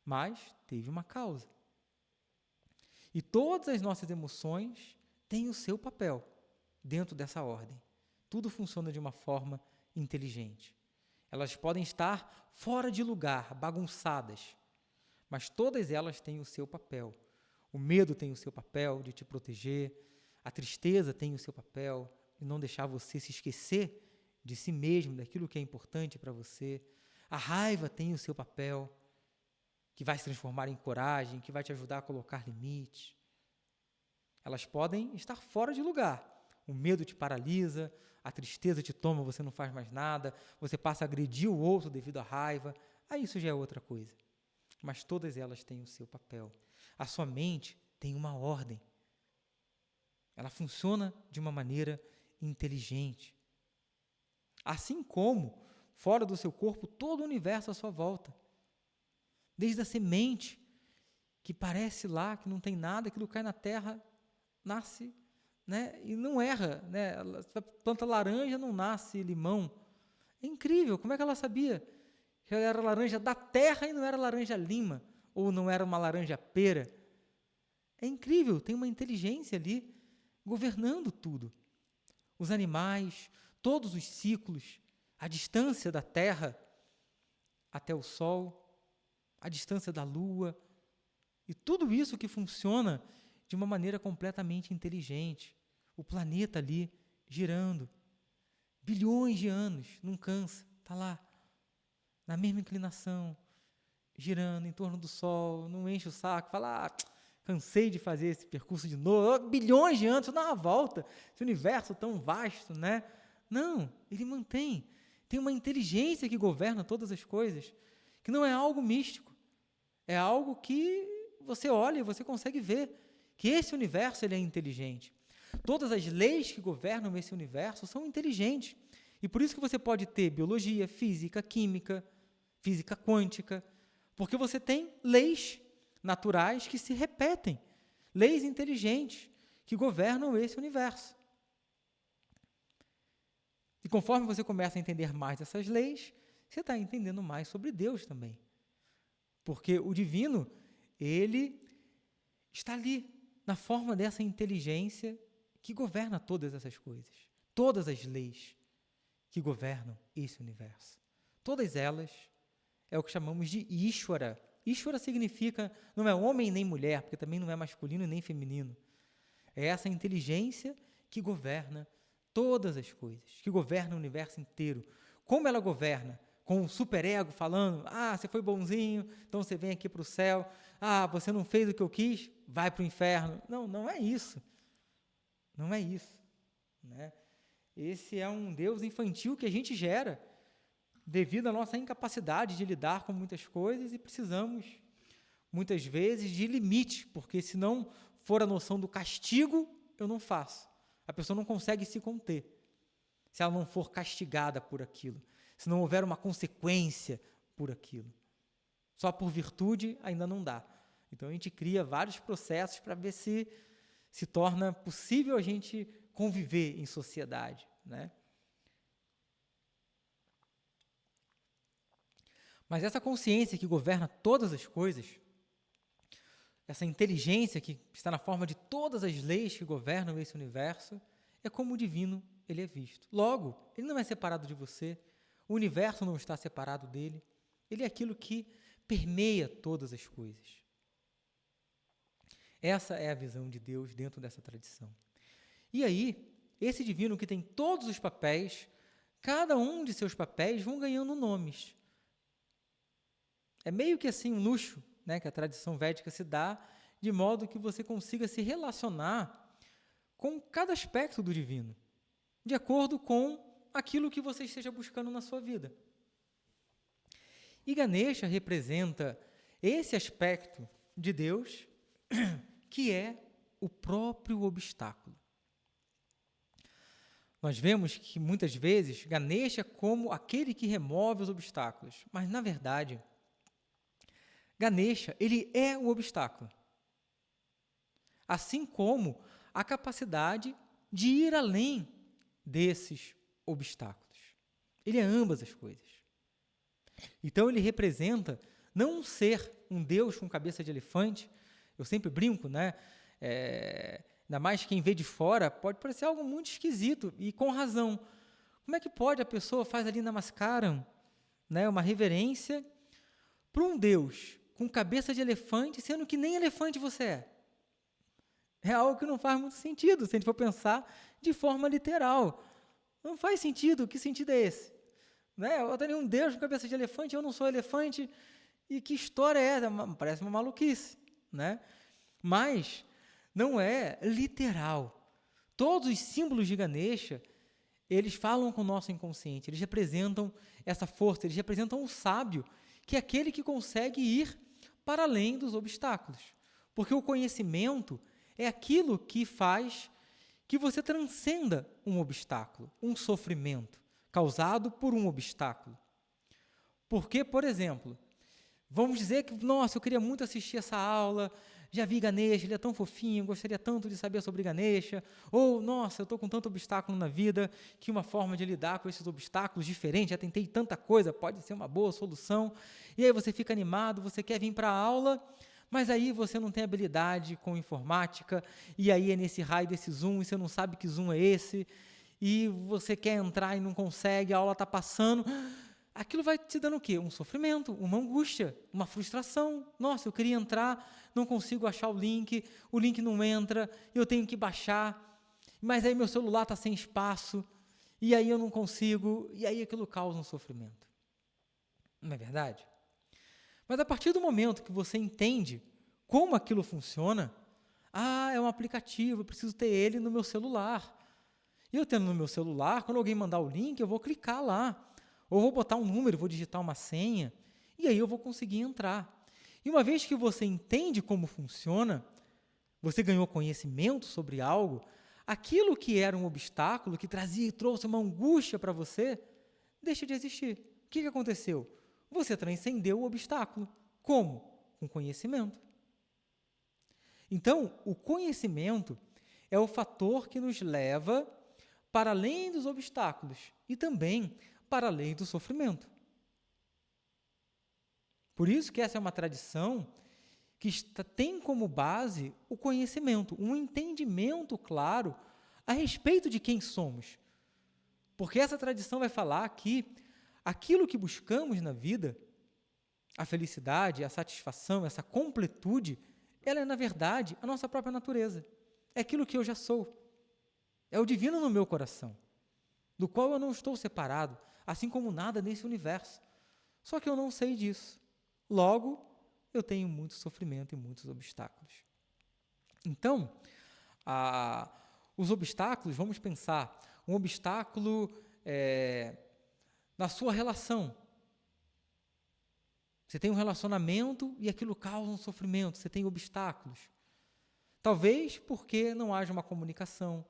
Mas teve uma causa. E todas as nossas emoções têm o seu papel dentro dessa ordem. Tudo funciona de uma forma inteligente. Elas podem estar fora de lugar, bagunçadas, mas todas elas têm o seu papel. O medo tem o seu papel de te proteger, a tristeza tem o seu papel de não deixar você se esquecer de si mesmo, daquilo que é importante para você. A raiva tem o seu papel, que vai se transformar em coragem, que vai te ajudar a colocar limites. Elas podem estar fora de lugar. O medo te paralisa, a tristeza te toma, você não faz mais nada, você passa a agredir o outro devido à raiva. Aí isso já é outra coisa. Mas todas elas têm o seu papel. A sua mente tem uma ordem. Ela funciona de uma maneira inteligente. Assim como, fora do seu corpo, todo o universo à sua volta. Desde a semente, que parece lá, que não tem nada, aquilo cai na terra, nasce, né? E não erra. Né? Planta laranja, não nasce limão. É incrível, como é que ela sabia? Que ela era laranja da terra e não era laranja lima, ou não era uma laranja pera. É incrível, tem uma inteligência ali governando tudo. Os animais, todos os ciclos, a distância da Terra até o Sol, a distância da Lua, e tudo isso que funciona de uma maneira completamente inteligente. O planeta ali girando, bilhões de anos, não cansa, está lá, na mesma inclinação, girando em torno do Sol, não enche o saco, fala, cansei de fazer esse percurso de novo, bilhões de anos, dá uma volta, esse universo tão vasto, né? Não, ele mantém, tem uma inteligência que governa todas as coisas, que não é algo místico, é algo que você olha e você consegue ver, que esse universo ele é inteligente. Todas as leis que governam esse universo são inteligentes, e por isso que você pode ter biologia, física, química, física quântica, porque você tem leis naturais que se repetem, leis inteligentes que governam esse universo. E conforme você começa a entender mais dessas leis, você está entendendo mais sobre Deus também. Porque o divino, ele está ali, na forma dessa inteligência que governa todas essas coisas. Todas as leis que governam esse universo. Todas elas é o que chamamos de Ishvara. Ishvara significa, não é homem nem mulher, porque também não é masculino nem feminino. É essa inteligência que governa todas as coisas, que governa o universo inteiro. Como ela governa? Com o superego falando, você foi bonzinho, então você vem aqui para o céu. Você não fez o que eu quis, vai para o inferno. Não, não é isso. Não é isso. Né? Esse é um Deus infantil que a gente gera, devido à nossa incapacidade de lidar com muitas coisas, e precisamos, muitas vezes, de limite, porque se não for a noção do castigo, eu não faço. A pessoa não consegue se conter, se ela não for castigada por aquilo, se não houver uma consequência por aquilo. Só por virtude ainda não dá. Então a gente cria vários processos para ver se torna possível a gente conviver em sociedade, né? Mas essa consciência que governa todas as coisas, essa inteligência que está na forma de todas as leis que governam esse universo, é como o divino ele é visto. Logo, ele não é separado de você, o universo não está separado dele, ele é aquilo que permeia todas as coisas. Essa é a visão de Deus dentro dessa tradição. E aí, esse divino que tem todos os papéis, cada um de seus papéis vão ganhando nomes. É meio que assim um luxo, né, que a tradição védica se dá, de modo que você consiga se relacionar com cada aspecto do divino, de acordo com aquilo que você esteja buscando na sua vida. E Ganesha representa esse aspecto de Deus, que é o próprio obstáculo. Nós vemos que muitas vezes Ganesha é como aquele que remove os obstáculos, mas na verdade, Ganesha, ele é o obstáculo. Assim como a capacidade de ir além desses obstáculos. Ele é ambas as coisas. Então ele representa não um ser, um Deus com cabeça de elefante. Eu sempre brinco, né? Ainda mais quem vê de fora, pode parecer algo muito esquisito, e com razão. Como é que pode a pessoa faz ali namaskaram, né, uma reverência para um Deus com cabeça de elefante, sendo que nem elefante você é? É algo que não faz muito sentido, se a gente for pensar de forma literal. Não faz sentido, que sentido é esse? Né? Eu tenho um Deus com cabeça de elefante, eu não sou elefante, e que história é essa? Parece uma maluquice, né? Mas não é literal. Todos os símbolos de Ganesha, eles falam com o nosso inconsciente, eles representam essa força, eles representam o sábio, que é aquele que consegue ir para além dos obstáculos. Porque o conhecimento é aquilo que faz que você transcenda um obstáculo, um sofrimento causado por um obstáculo. Porque, por exemplo, vamos dizer que, nossa, eu queria muito assistir essa aula, já vi Ganesha, ele é tão fofinho, gostaria tanto de saber sobre Ganesha, ou, nossa, eu estou com tanto obstáculo na vida, que uma forma de lidar com esses obstáculos diferente, já tentei tanta coisa, pode ser uma boa solução, e aí você fica animado, você quer vir para a aula, mas aí você não tem habilidade com informática, e aí é nesse raio desse Zoom, e você não sabe que Zoom é esse, e você quer entrar e não consegue, a aula está passando. Aquilo vai te dando o quê? Um sofrimento, uma angústia, uma frustração. Nossa, eu queria entrar, não consigo achar o link não entra, eu tenho que baixar, mas aí meu celular está sem espaço, e aí eu não consigo, e aí aquilo causa um sofrimento. Não é verdade? Mas a partir do momento que você entende como aquilo funciona, é um aplicativo, eu preciso ter ele no meu celular. E eu tendo no meu celular, quando alguém mandar o link, eu vou clicar lá. Ou vou botar um número, vou digitar uma senha, e aí eu vou conseguir entrar. E uma vez que você entende como funciona, você ganhou conhecimento sobre algo, aquilo que era um obstáculo, que trazia e trouxe uma angústia para você, deixa de existir. O que aconteceu? Você transcendeu o obstáculo. Como? Com conhecimento. Então, o conhecimento é o fator que nos leva para além dos obstáculos e também para além do sofrimento. Por isso que essa é uma tradição que tem como base o conhecimento, um entendimento claro a respeito de quem somos. Porque essa tradição vai falar que aquilo que buscamos na vida, a felicidade, a satisfação, essa completude, ela é, na verdade, a nossa própria natureza. É aquilo que eu já sou. É o divino no meu coração, do qual eu não estou separado, assim como nada nesse universo. Só que eu não sei disso. Logo, eu tenho muito sofrimento e muitos obstáculos. Então, os obstáculos, vamos pensar, um obstáculo na sua relação. Você tem um relacionamento e aquilo causa um sofrimento, você tem obstáculos. Talvez porque não haja uma comunicação,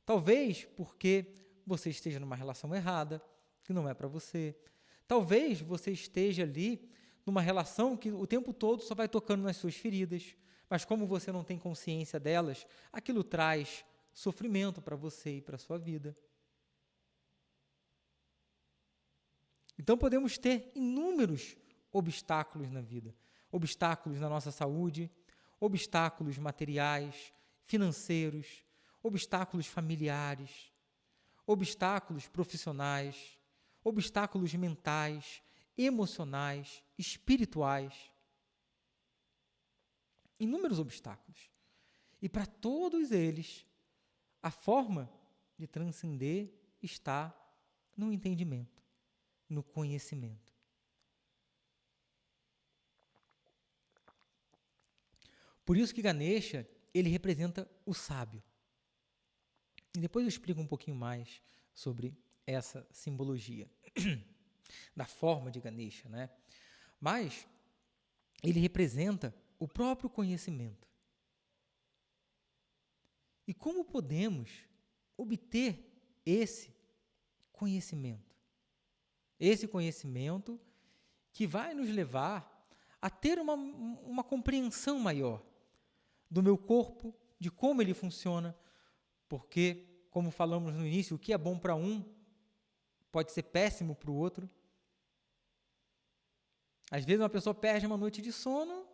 talvez porque você esteja numa relação errada, que não é para você. Talvez você esteja ali numa relação que o tempo todo só vai tocando nas suas feridas, mas como você não tem consciência delas, aquilo traz sofrimento para você e para a sua vida. Então podemos ter inúmeros obstáculos na vida, obstáculos na nossa saúde, obstáculos materiais, financeiros, obstáculos familiares, obstáculos profissionais, obstáculos mentais, emocionais, espirituais. Inúmeros obstáculos. E para todos eles, a forma de transcender está no entendimento, no conhecimento. Por isso que Ganesha, ele representa o sábio. E depois eu explico um pouquinho mais sobre essa simbologia da forma de Ganesha, né? Mas ele representa o próprio conhecimento. E como podemos obter esse conhecimento? Esse conhecimento que vai nos levar a ter uma compreensão maior do meu corpo, de como ele funciona, porque, como falamos no início, o que é bom para um pode ser péssimo para o outro. Às vezes uma pessoa perde uma noite de sono,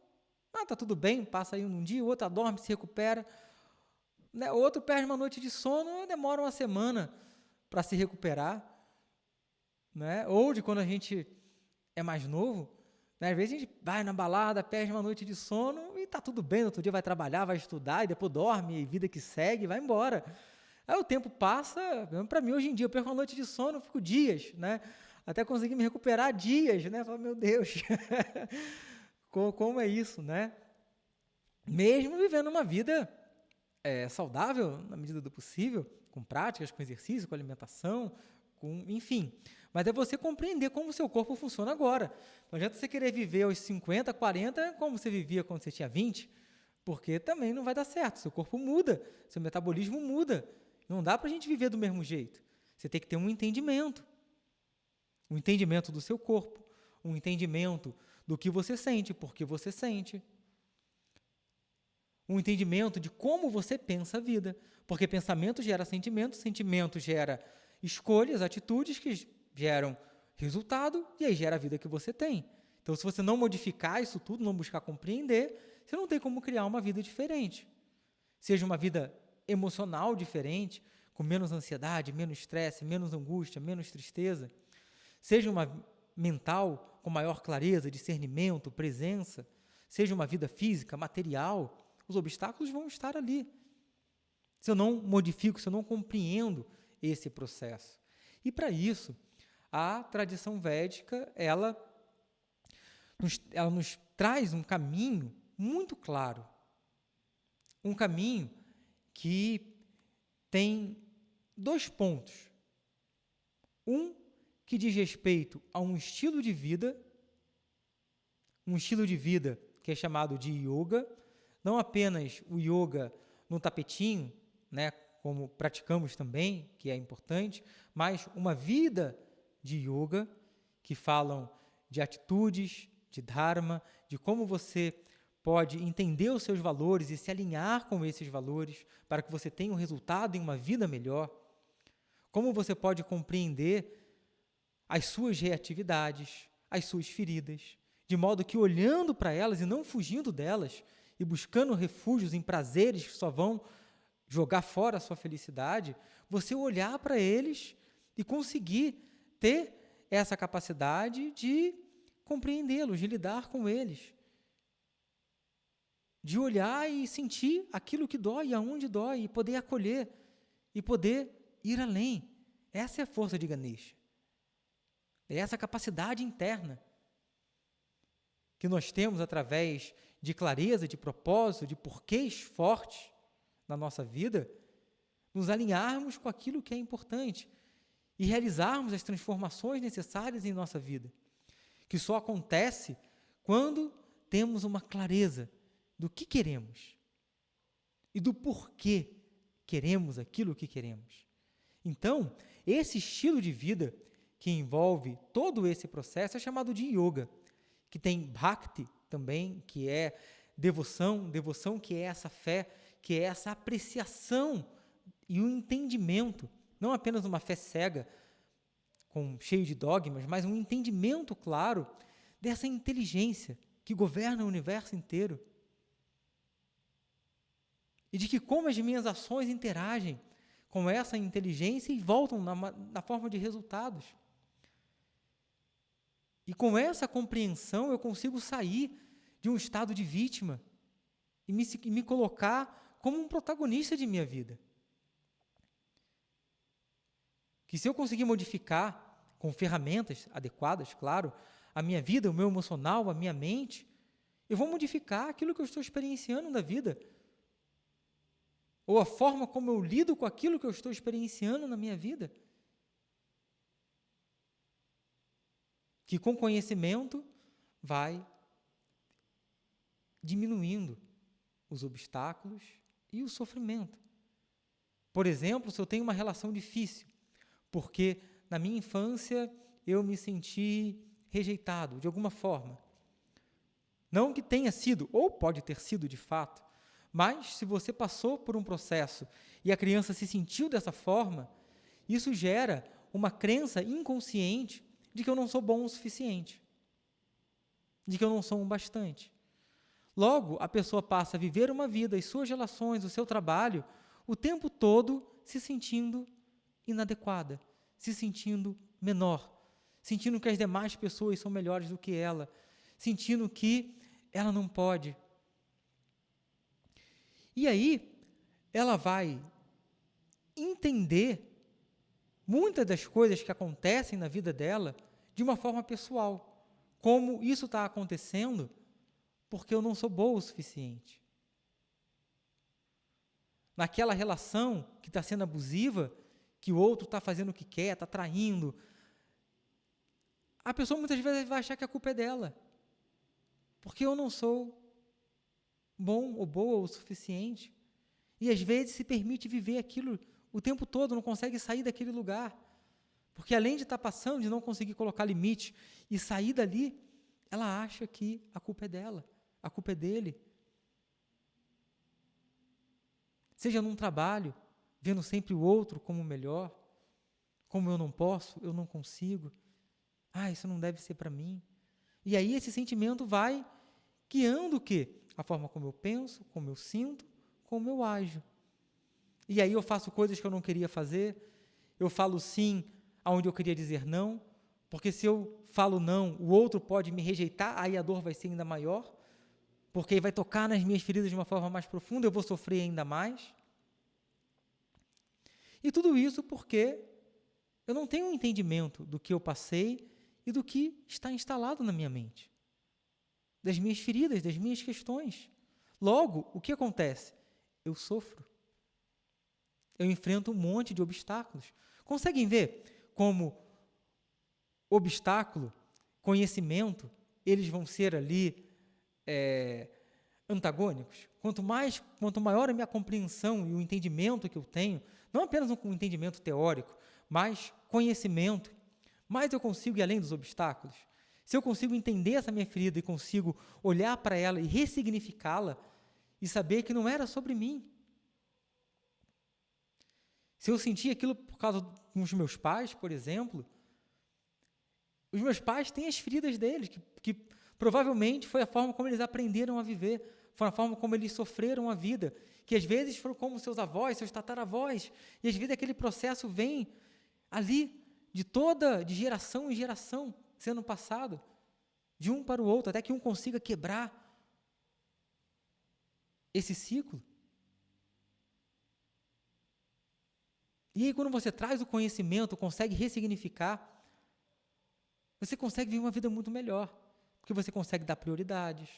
tá tudo bem, passa aí um dia, o outro dorme, se recupera. Né? Outro perde uma noite de sono, demora uma semana para se recuperar. Né? Ou de quando a gente é mais novo, né? Às vezes a gente vai na balada, perde uma noite de sono e tá tudo bem, no outro dia vai trabalhar, vai estudar e depois dorme, e vida que segue, vai embora. Aí o tempo passa, para mim hoje em dia, eu perco uma noite de sono, eu fico dias, né? Até conseguir me recuperar dias, né? Falo, meu Deus, como é isso, né? Mesmo vivendo uma vida saudável, na medida do possível, com práticas, com exercício, com alimentação, enfim. Mas é você compreender como o seu corpo funciona agora. Não adianta você querer viver aos 50, 40, como você vivia quando você tinha 20, porque também não vai dar certo. Seu corpo muda, seu metabolismo muda. Não dá para a gente viver do mesmo jeito. Você tem que ter um entendimento do seu corpo, um entendimento do que você sente, por que você sente, um entendimento de como você pensa a vida, porque pensamento gera sentimento, sentimento gera escolhas, atitudes que geram resultado e aí gera a vida que você tem. Então, se você não modificar isso tudo, não buscar compreender, você não tem como criar uma vida diferente. Seja uma vida emocional diferente, com menos ansiedade, menos estresse, menos angústia, menos tristeza. Seja uma mental com maior clareza, discernimento, presença. Seja uma vida física, material. Os obstáculos vão estar ali. Se eu não modifico, se eu não compreendo esse processo. E para isso, a tradição védica, ela nos traz um caminho muito claro. Um caminho que tem 2 pontos. Um que diz respeito a um estilo de vida que é chamado de yoga, não apenas o yoga no tapetinho, né, como praticamos também, que é importante, mas uma vida de yoga que falam de atitudes, de dharma, de como você pode entender os seus valores e se alinhar com esses valores para que você tenha um resultado em uma vida melhor. Como você pode compreender as suas reatividades, as suas feridas, de modo que olhando para elas e não fugindo delas e buscando refúgios em prazeres que só vão jogar fora a sua felicidade, você olhar para eles e conseguir ter essa capacidade de compreendê-los, de lidar com eles, de olhar e sentir aquilo que dói, aonde dói, e poder acolher, e poder ir além. Essa é a força de Ganesha. É essa capacidade interna que nós temos através de clareza, de propósito, de porquês fortes na nossa vida, nos alinharmos com aquilo que é importante e realizarmos as transformações necessárias em nossa vida, que só acontece quando temos uma clareza do que queremos e do porquê queremos aquilo que queremos. Então, esse estilo de vida que envolve todo esse processo é chamado de yoga, que tem bhakti também, que é devoção que é essa fé, que é essa apreciação e o entendimento, não apenas uma fé cega, cheio de dogmas, mas um entendimento claro dessa inteligência que governa o universo inteiro. E de que como as minhas ações interagem com essa inteligência e voltam na forma de resultados. E com essa compreensão eu consigo sair de um estado de vítima e me colocar como um protagonista de minha vida. Que se eu conseguir modificar com ferramentas adequadas, claro, a minha vida, o meu emocional, a minha mente, eu vou modificar aquilo que eu estou experienciando na vida. Ou a forma como eu lido com aquilo que eu estou experienciando na minha vida. Que com conhecimento vai diminuindo os obstáculos e o sofrimento. Por exemplo, se eu tenho uma relação difícil, porque na minha infância eu me senti rejeitado de alguma forma. Não que tenha sido, ou pode ter sido de fato, mas se você passou por um processo e a criança se sentiu dessa forma, isso gera uma crença inconsciente de que eu não sou bom o suficiente, de que eu não sou um bastante. Logo, a pessoa passa a viver uma vida, as suas relações, o seu trabalho, o tempo todo se sentindo inadequada, se sentindo menor, sentindo que as demais pessoas são melhores do que ela, sentindo que ela não pode. E aí, ela vai entender muitas das coisas que acontecem na vida dela de uma forma pessoal. Como isso está acontecendo porque eu não sou boa o suficiente. Naquela relação que está sendo abusiva, que o outro está fazendo o que quer, está traindo, a pessoa muitas vezes vai achar que a culpa é dela. Porque eu não sou bom ou boa o suficiente. E às vezes se permite viver aquilo o tempo todo, não consegue sair daquele lugar. Porque além de estar passando, de não conseguir colocar limite e sair dali, ela acha que a culpa é dela, a culpa é dele. Seja num trabalho, vendo sempre o outro como o melhor, como eu não posso, eu não consigo, isso não deve ser para mim. E aí esse sentimento vai guiando o quê? A forma como eu penso, como eu sinto, como eu ajo. E aí eu faço coisas que eu não queria fazer, eu falo sim aonde eu queria dizer não, porque se eu falo não, o outro pode me rejeitar, aí a dor vai ser ainda maior, porque aí vai tocar nas minhas feridas de uma forma mais profunda, eu vou sofrer ainda mais. E tudo isso porque eu não tenho um entendimento do que eu passei e do que está instalado na minha mente, das minhas feridas, das minhas questões. Logo, o que acontece? Eu sofro. Eu enfrento um monte de obstáculos. Conseguem ver como obstáculo, conhecimento, eles vão ser ali antagônicos? Quanto maior a minha compreensão e o entendimento que eu tenho, não apenas um entendimento teórico, mas conhecimento, mais eu consigo ir além dos obstáculos. Se eu consigo entender essa minha ferida e consigo olhar para ela e ressignificá-la e saber que não era sobre mim. Se eu senti aquilo por causa dos meus pais, por exemplo, os meus pais têm as feridas deles, que provavelmente foi a forma como eles aprenderam a viver, foi a forma como eles sofreram a vida, que às vezes foram como seus avós, seus tataravós, e às vezes aquele processo vem ali, de geração em geração, sendo passado, de um para o outro, até que um consiga quebrar esse ciclo. E aí, quando você traz o conhecimento, consegue ressignificar, você consegue viver uma vida muito melhor, porque você consegue dar prioridades,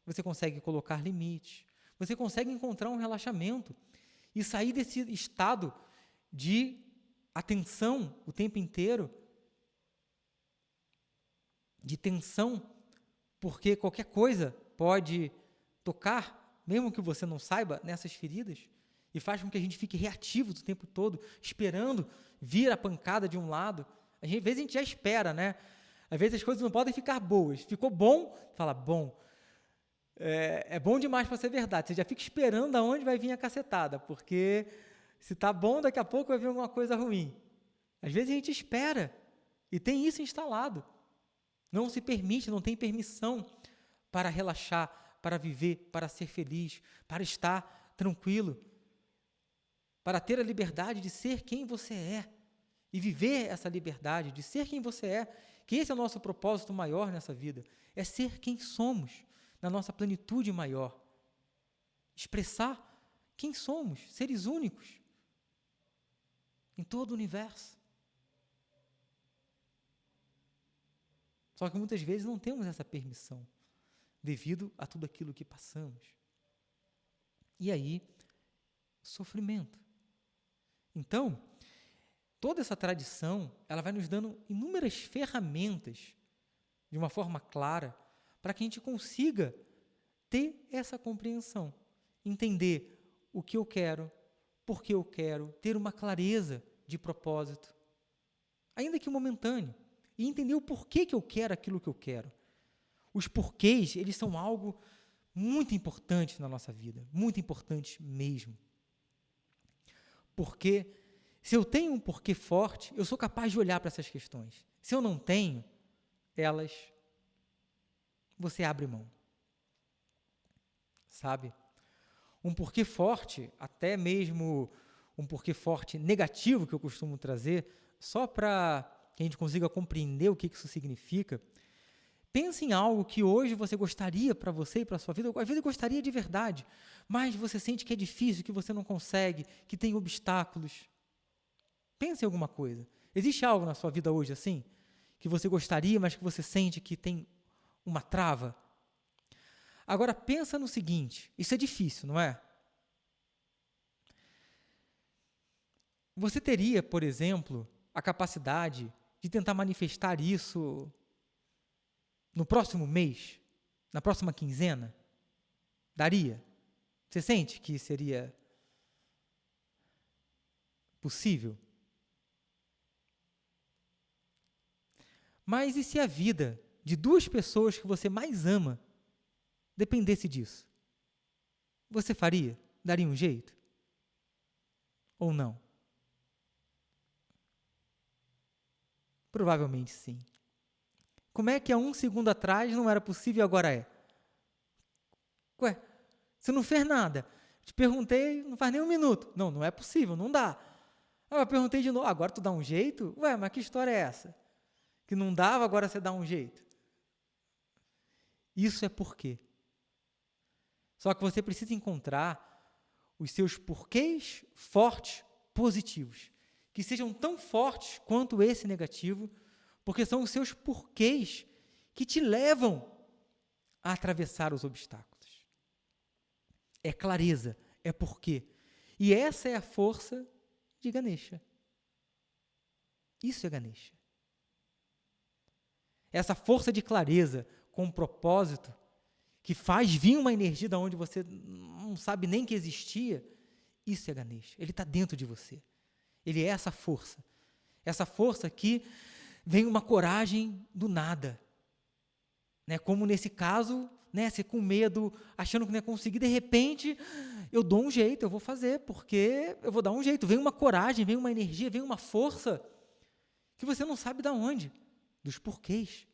você consegue colocar limites, você consegue encontrar um relaxamento e sair desse estado de atenção o tempo inteiro, de tensão, porque qualquer coisa pode tocar, mesmo que você não saiba, nessas feridas, e faz com que a gente fique reativo o tempo todo, esperando vir a pancada de um lado. Às vezes a gente já espera, né? Às vezes as coisas não podem ficar boas. Ficou bom, fala, bom, é bom demais para ser verdade. Você já fica esperando aonde vai vir a cacetada, porque se tá bom, daqui a pouco vai vir alguma coisa ruim. Às vezes a gente espera, e tem isso instalado. Não se permite, não tem permissão para relaxar, para viver, para ser feliz, para estar tranquilo, para ter a liberdade de ser quem você é e viver essa liberdade de ser quem você é, que esse é o nosso propósito maior nessa vida, é ser quem somos, na nossa plenitude maior. Expressar quem somos, seres únicos em todo o universo. Só que muitas vezes não temos essa permissão, devido a tudo aquilo que passamos. E aí, sofrimento. Então, toda essa tradição, ela vai nos dando inúmeras ferramentas, de uma forma clara, para que a gente consiga ter essa compreensão, entender o que eu quero, por que eu quero, ter uma clareza de propósito, ainda que momentâneo, e entender o porquê que eu quero aquilo que eu quero. Os porquês, eles são algo muito importante na nossa vida, muito importante mesmo. Porque se eu tenho um porquê forte, eu sou capaz de olhar para essas questões. Se eu não tenho, elas, você abre mão. Sabe? Um porquê forte, até mesmo um porquê forte negativo que eu costumo trazer, só para que a gente consiga compreender o que isso significa. Pense em algo que hoje você gostaria para você e para a sua vida, às vezes gostaria de verdade, mas você sente que é difícil, que você não consegue, que tem obstáculos. Pense em alguma coisa. Existe algo na sua vida hoje assim, que você gostaria, mas que você sente que tem uma trava? Agora pensa no seguinte, isso é difícil, não é? Você teria, por exemplo, a capacidade de tentar manifestar isso no próximo mês, na próxima quinzena? Daria? Você sente que seria possível? Mas e se a vida de duas pessoas que você mais ama dependesse disso? Você faria? Daria um jeito? Ou não? Provavelmente sim. Como é que há um segundo atrás não era possível e agora é? Ué, você não fez nada. Te perguntei, não faz nem um minuto. Não, não é possível, não dá. Eu perguntei de novo, agora tu dá um jeito? Ué, mas que história é essa? Que não dava, agora você dá um jeito. Isso é porquê. Só que você precisa encontrar os seus porquês fortes, positivos, que sejam tão fortes quanto esse negativo, porque são os seus porquês que te levam a atravessar os obstáculos. É clareza, é porquê. E essa é a força de Ganesha. Isso é Ganesha. Essa força de clareza com um propósito que faz vir uma energia da onde você não sabe nem que existia, isso é Ganesha. Ele está dentro de você. Ele é essa força que vem uma coragem do nada, né? Como nesse caso, né? Você com medo, achando que não ia conseguir, de repente, eu dou um jeito, eu vou fazer, porque eu vou dar um jeito. Vem uma coragem, vem uma energia, vem uma força que você não sabe de onde, dos porquês.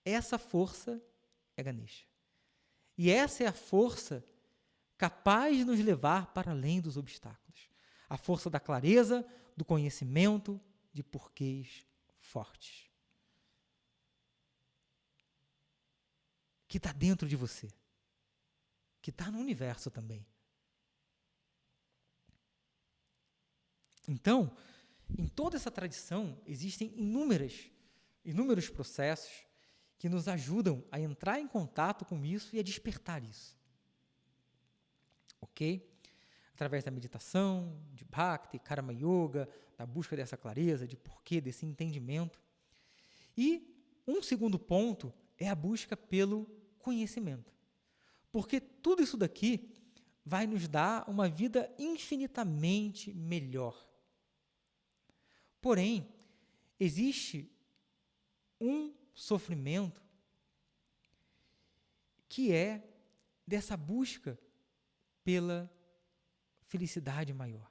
Essa força é Ganesha. E essa é a força capaz de nos levar para além dos obstáculos. A força da clareza, do conhecimento, de porquês fortes. Que está dentro de você. Que está no universo também. Então, em toda essa tradição, existem inúmeros processos que nos ajudam a entrar em contato com isso e a despertar isso. Ok? Através da meditação, de Bhakti, Karma Yoga, da busca dessa clareza, de porquê, desse entendimento. E um segundo ponto é a busca pelo conhecimento. Porque tudo isso daqui vai nos dar uma vida infinitamente melhor. Porém, existe um sofrimento que é dessa busca pela felicidade maior.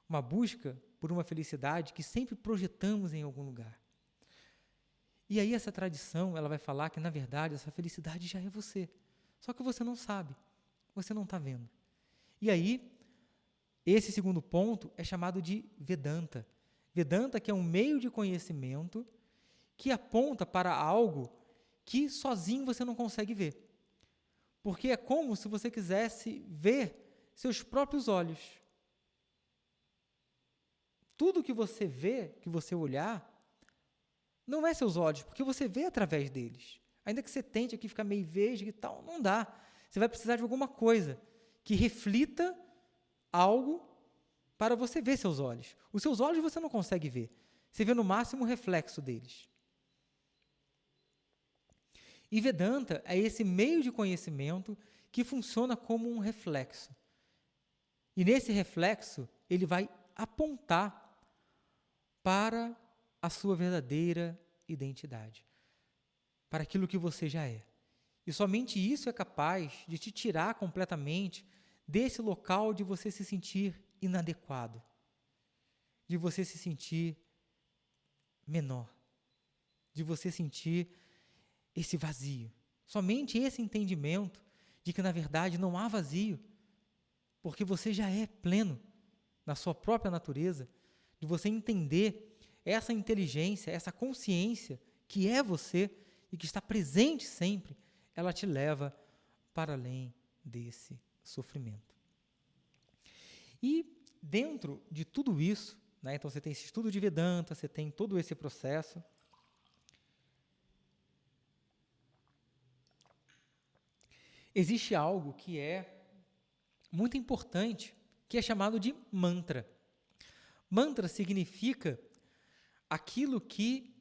Uma busca por uma felicidade que sempre projetamos em algum lugar. E aí essa tradição, ela vai falar que, na verdade, essa felicidade já é você. Só que você não sabe, você não está vendo. E aí, esse segundo ponto é chamado de Vedanta. Vedanta, que é um meio de conhecimento que aponta para algo que sozinho você não consegue ver. Porque é como se você quisesse ver seus próprios olhos. Tudo que você vê, que você olhar, não é seus olhos, porque você vê através deles. Ainda que você tente aqui ficar meio vesgo e tal, não dá. Você vai precisar de alguma coisa que reflita algo para você ver seus olhos. Os seus olhos você não consegue ver. Você vê no máximo o reflexo deles. E Vedanta é esse meio de conhecimento que funciona como um reflexo. E nesse reflexo, ele vai apontar para a sua verdadeira identidade, para aquilo que você já é. E somente isso é capaz de te tirar completamente desse local de você se sentir inadequado, de você se sentir menor, de você sentir esse vazio. Somente esse entendimento de que, na verdade, não há vazio, porque você já é pleno na sua própria natureza, de você entender essa inteligência, essa consciência que é você e que está presente sempre, ela te leva para além desse sofrimento. E dentro de tudo isso, né, então você tem esse estudo de Vedanta, você tem todo esse processo. Existe algo que é muito importante, que é chamado de mantra. Mantra significa aquilo que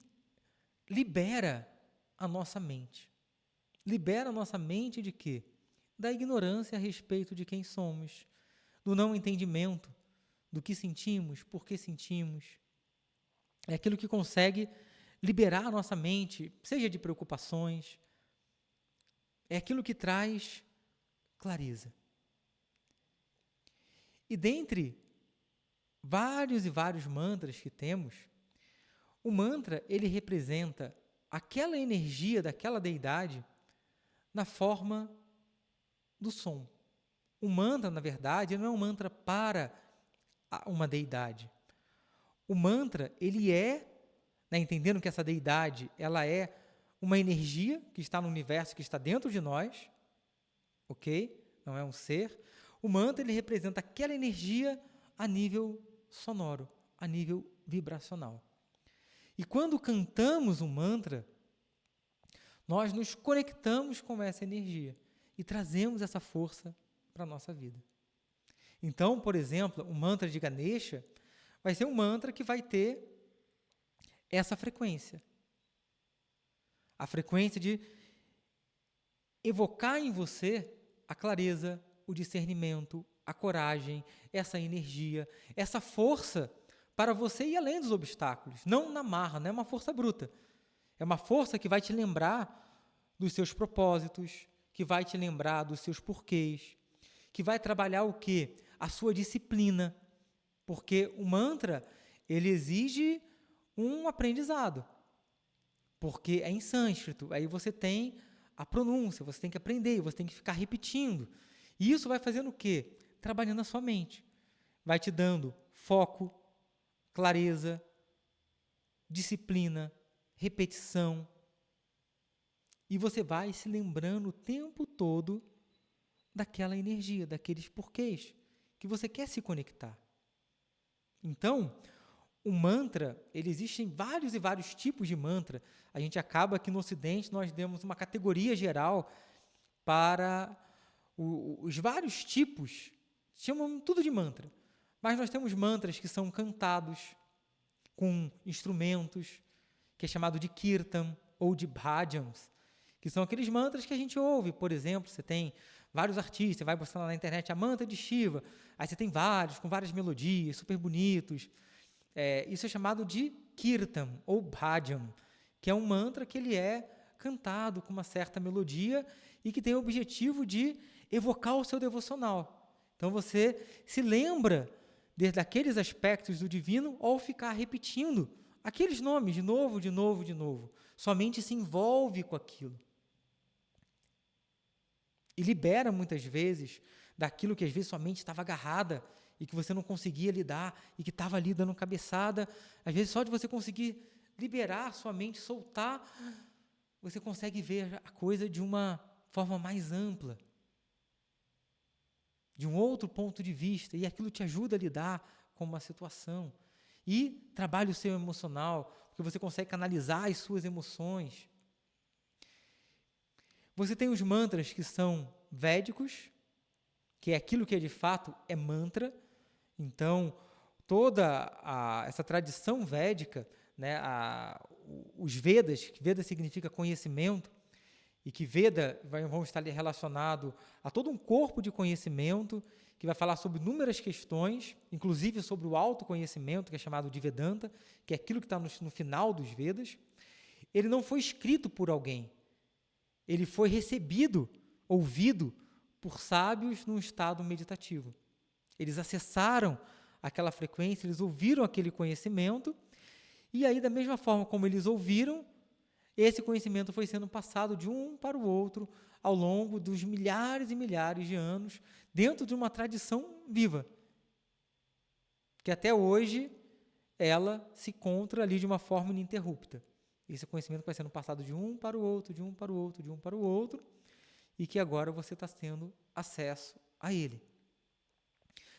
libera a nossa mente. Libera a nossa mente de quê? Da ignorância a respeito de quem somos, do não entendimento do que sentimos, por que sentimos. É aquilo que consegue liberar a nossa mente, seja de preocupações, é aquilo que traz clareza. E dentre vários e vários mantras que temos, o mantra, ele representa aquela energia daquela deidade na forma do som. O mantra, na verdade, não é um mantra para uma deidade. O mantra, ele é, né, entendendo que essa deidade, ela é uma energia que está no universo, que está dentro de nós, ok? Não é um ser. O mantra, ele representa aquela energia a nível sonoro, a nível vibracional. E quando cantamos um mantra, nós nos conectamos com essa energia e trazemos essa força para a nossa vida. Então, por exemplo, o mantra de Ganesha vai ser um mantra que vai ter essa frequência. A frequência de evocar em você a clareza, o discernimento, a coragem, essa energia, essa força para você ir além dos obstáculos. Não na marra, não é uma força bruta. É uma força que vai te lembrar dos seus propósitos, que vai te lembrar dos seus porquês, que vai trabalhar o quê? A sua disciplina, porque o mantra, ele exige um aprendizado, porque é em sânscrito, aí você tem a pronúncia, você tem que aprender, você tem que ficar repetindo, e isso vai fazendo o quê? Trabalhando a sua mente, vai te dando foco, clareza, disciplina, repetição, e você vai se lembrando o tempo todo daquela energia, daqueles porquês que você quer se conectar. Então, o mantra, existem vários e vários tipos de mantra. A gente acaba que no Ocidente nós demos uma categoria geral para os vários tipos, chamam tudo de mantra. Mas nós temos mantras que são cantados com instrumentos, que é chamado de kirtan ou de bhajans, que são aqueles mantras que a gente ouve. Por exemplo, você tem vários artistas, você vai buscar na internet a mantra de Shiva, aí você tem vários, com várias melodias, super bonitos. Isso é chamado de kirtan ou bhajan, que é um mantra que ele é cantado com uma certa melodia e que tem o objetivo de evocar o seu devocional. Então você se lembra daqueles aspectos do divino ao ficar repetindo aqueles nomes de novo, de novo, de novo. Sua mente se envolve com aquilo. E libera muitas vezes daquilo que às vezes sua mente estava agarrada e que você não conseguia lidar e que estava ali dando cabeçada. Às vezes só de você conseguir liberar sua mente, soltar, você consegue ver a coisa de uma forma mais ampla, de um outro ponto de vista, e aquilo te ajuda a lidar com uma situação. E trabalha o seu emocional, porque você consegue canalizar as suas emoções. Você tem os mantras que são védicos, que é aquilo que de fato é mantra. Então, toda essa tradição védica, né, os Vedas, que Veda significa conhecimento, e que Veda vão estar relacionado a todo um corpo de conhecimento, que vai falar sobre inúmeras questões, inclusive sobre o autoconhecimento, que é chamado de Vedanta, que é aquilo que está no final dos Vedas. Ele não foi escrito por alguém, ele foi recebido, ouvido por sábios num estado meditativo. Eles acessaram aquela frequência, eles ouviram aquele conhecimento, e aí, da mesma forma como eles ouviram, esse conhecimento foi sendo passado de um para o outro ao longo dos milhares e milhares de anos, dentro de uma tradição viva, que até hoje ela se encontra ali de uma forma ininterrupta. Esse conhecimento vai sendo passado de um para o outro, de um para o outro, de um para o outro, e que agora você está tendo acesso a ele.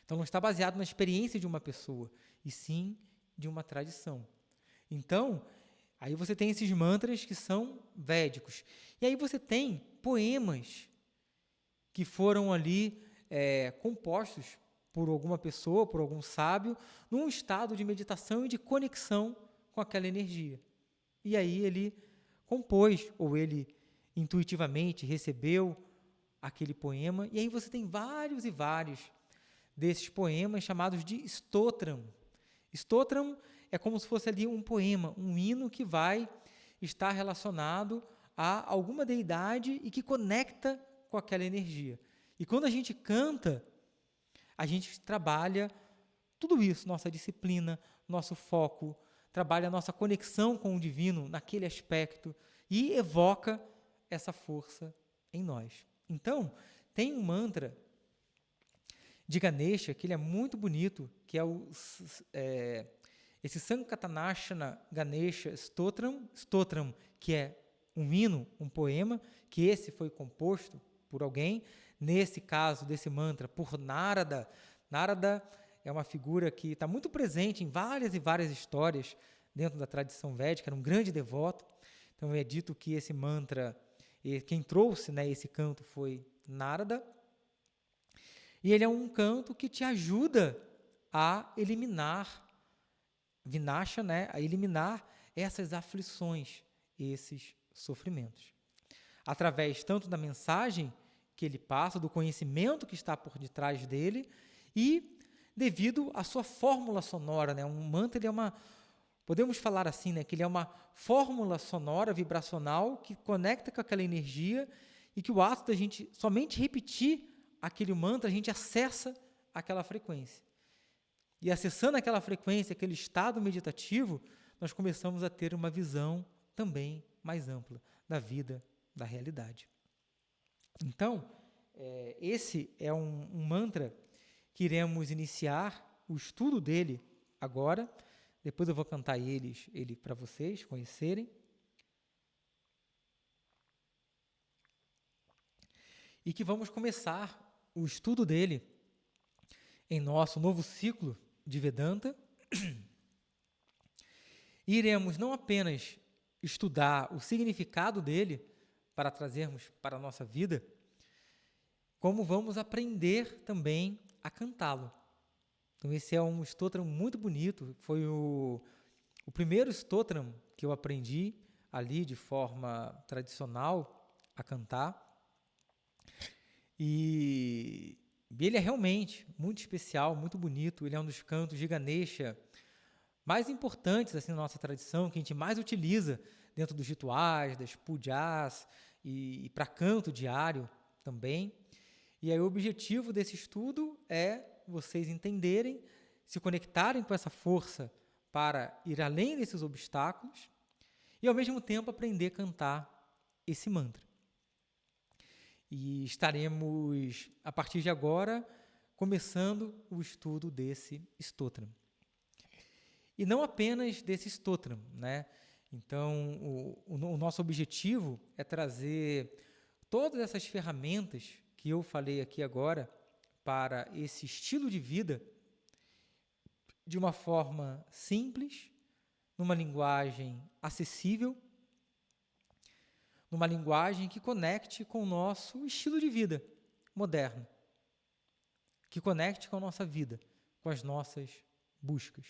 Então, não está baseado na experiência de uma pessoa, e sim de uma tradição. Então, aí você tem esses mantras que são védicos. E aí você tem poemas que foram ali compostos por alguma pessoa, por algum sábio, num estado de meditação e de conexão com aquela energia. E aí ele compôs, ou ele intuitivamente recebeu aquele poema, e aí você tem vários e vários desses poemas chamados de stotram. Stotram é como se fosse ali um poema, um hino que vai estar relacionado a alguma deidade e que conecta com aquela energia. E quando a gente canta, a gente trabalha tudo isso, nossa disciplina, nosso foco, trabalha a nossa conexão com o divino naquele aspecto e evoca essa força em nós. Então, tem um mantra de Ganesha, que ele é muito bonito, que é esse Sankatanashana Ganesha Stotram, que é um hino, um poema, que esse foi composto por alguém, nesse caso desse mantra, por Narada. Narada é uma figura que está muito presente em várias e várias histórias dentro da tradição védica, era um grande devoto. Então é dito que esse mantra, quem trouxe, né, esse canto foi Narada, e ele é um canto que te ajuda a eliminar Vinasha, né, a eliminar essas aflições, esses sofrimentos. Através tanto da mensagem que ele passa, do conhecimento que está por detrás dele, e devido à sua fórmula sonora, né, um mantra ele é podemos falar assim, né, que ele é uma fórmula sonora, vibracional, que conecta com aquela energia e que o ato da gente somente repetir aquele mantra, a gente acessa aquela frequência. E acessando aquela frequência, aquele estado meditativo, nós começamos a ter uma visão também mais ampla da vida, da realidade. Então, esse é um mantra que iremos iniciar o estudo dele agora. Depois eu vou cantar ele para vocês conhecerem. E que vamos começar o estudo dele em nosso novo ciclo de Vedanta. E iremos não apenas estudar o significado dele para trazermos para a nossa vida, como vamos aprender também a cantá-lo. Então esse é um stotram muito bonito, foi o primeiro stotram que eu aprendi ali de forma tradicional a cantar. E ele é realmente muito especial, muito bonito. Ele é um dos cantos de Ganesha mais importantes assim, na nossa tradição, que a gente mais utiliza dentro dos rituais, das pujas e para canto diário também. E aí o objetivo desse estudo é vocês entenderem, se conectarem com essa força para ir além desses obstáculos e ao mesmo tempo aprender a cantar esse mantra. E estaremos, a partir de agora, começando o estudo desse stotram. E não apenas desse stotram, né? Então, o nosso objetivo é trazer todas essas ferramentas que eu falei aqui agora para esse estilo de vida de uma forma simples, numa linguagem acessível, numa linguagem que conecte com o nosso estilo de vida moderno, que conecte com a nossa vida, com as nossas buscas.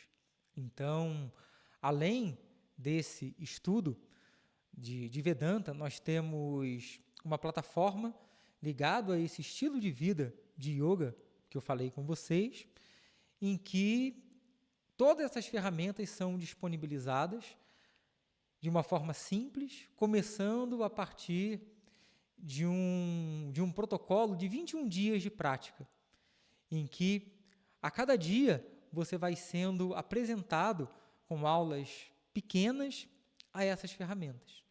Então, além desse estudo de Vedanta, nós temos uma plataforma ligada a esse estilo de vida de yoga que eu falei com vocês, em que todas essas ferramentas são disponibilizadas de uma forma simples, começando a partir de um protocolo de 21 dias de prática, em que a cada dia você vai sendo apresentado com aulas pequenas a essas ferramentas.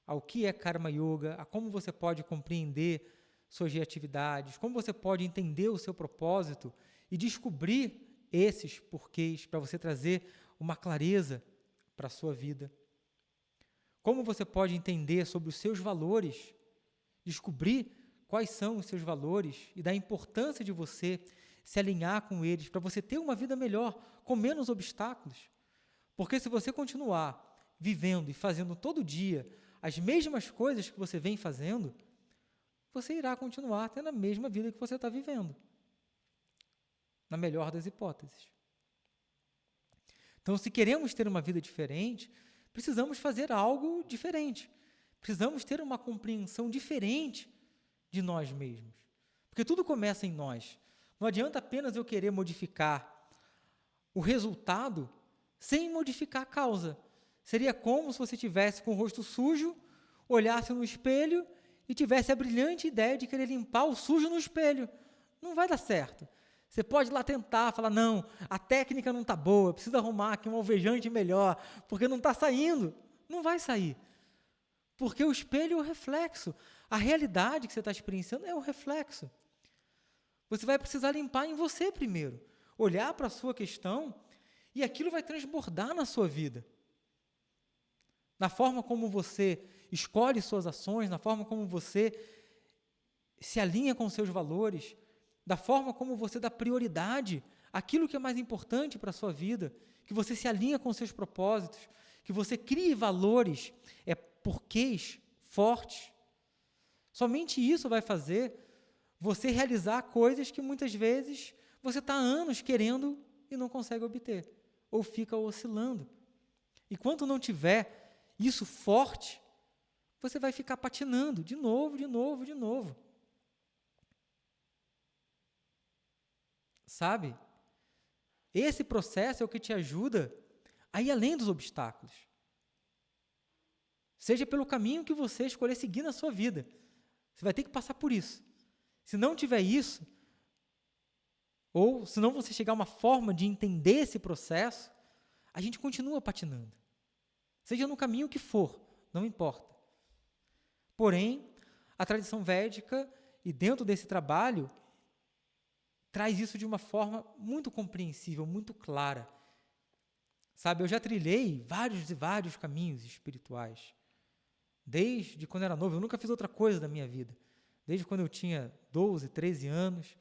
Ao que é Karma Yoga, a como você pode compreender suas atividades, como você pode entender o seu propósito e descobrir esses porquês para você trazer uma clareza para a sua vida. Como você pode entender sobre os seus valores, descobrir quais são os seus valores e da importância de você se alinhar com eles para você ter uma vida melhor, com menos obstáculos. Porque se você continuar vivendo e fazendo todo dia as mesmas coisas que você vem fazendo, você irá continuar tendo a mesma vida que você está vivendo, na melhor das hipóteses. Então, se queremos ter uma vida diferente, precisamos fazer algo diferente. Precisamos ter uma compreensão diferente de nós mesmos. Porque tudo começa em nós. Não adianta apenas eu querer modificar o resultado sem modificar a causa. Seria como se você tivesse com o rosto sujo, olhasse no espelho e tivesse a brilhante ideia de querer limpar o sujo no espelho. Não vai dar certo. Você pode ir lá tentar, falar, não, a técnica não está boa, preciso arrumar aqui um alvejante melhor, porque não está saindo. Não vai sair. Porque o espelho é o reflexo. A realidade que você está experienciando é o reflexo. Você vai precisar limpar em você primeiro. Olhar para a sua questão e aquilo vai transbordar na sua vida. Na forma como você escolhe suas ações, na forma como você se alinha com seus valores, da forma como você dá prioridade àquilo que é mais importante para a sua vida, que você se alinha com seus propósitos, que você crie valores, porquês fortes. Somente isso vai fazer você realizar coisas que muitas vezes você está há anos querendo e não consegue obter, ou fica oscilando. E quando não tiver isso forte, você vai ficar patinando de novo, de novo, de novo. Sabe? Esse processo é o que te ajuda a ir além dos obstáculos. Seja pelo caminho que você escolher seguir na sua vida. Você vai ter que passar por isso. Se não tiver isso, ou se não você chegar a uma forma de entender esse processo, a gente continua patinando. Seja no caminho que for, não importa. Porém, a tradição védica, e dentro desse trabalho, traz isso de uma forma muito compreensível, muito clara. Sabe, eu já trilhei vários e vários caminhos espirituais. Desde quando eu era novo, eu nunca fiz outra coisa da minha vida. Desde quando eu tinha 12, 13 anos,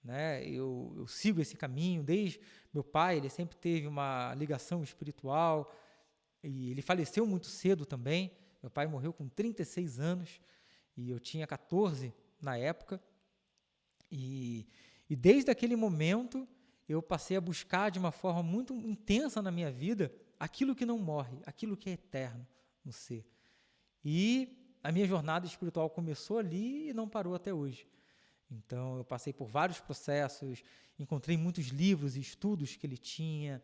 né, eu sigo esse caminho. Desde meu pai, ele sempre teve uma ligação espiritual, e ele faleceu muito cedo também. Meu pai morreu com 36 anos, e eu tinha 14 na época. E desde aquele momento, eu passei a buscar de uma forma muito intensa na minha vida aquilo que não morre, aquilo que é eterno no ser. E a minha jornada espiritual começou ali e não parou até hoje. Então, eu passei por vários processos, encontrei muitos livros e estudos que ele tinha,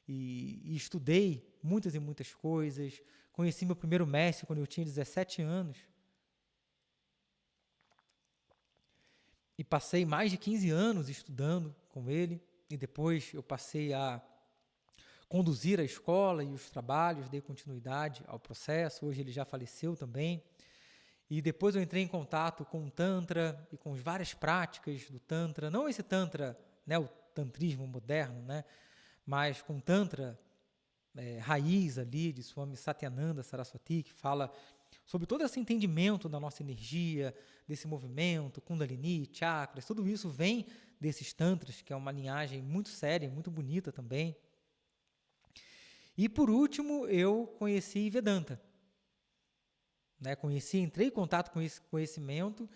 e estudei muitas e muitas coisas. Conheci meu primeiro mestre quando eu tinha 17 anos. E passei mais de 15 anos estudando com ele, e depois eu passei a conduzir a escola e os trabalhos, dei continuidade ao processo. Hoje ele já faleceu também. E depois eu entrei em contato com o Tantra e com as várias práticas do Tantra, não esse Tantra, né, o tantrismo moderno, né, mas com o Tantra raiz ali de Swami Satyananda Saraswati, que fala sobre todo esse entendimento da nossa energia, desse movimento, Kundalini, chakras, tudo isso vem desses tantras, que é uma linhagem muito séria, muito bonita também. E por último, eu conheci Vedanta. Entrei em contato com esse conhecimento,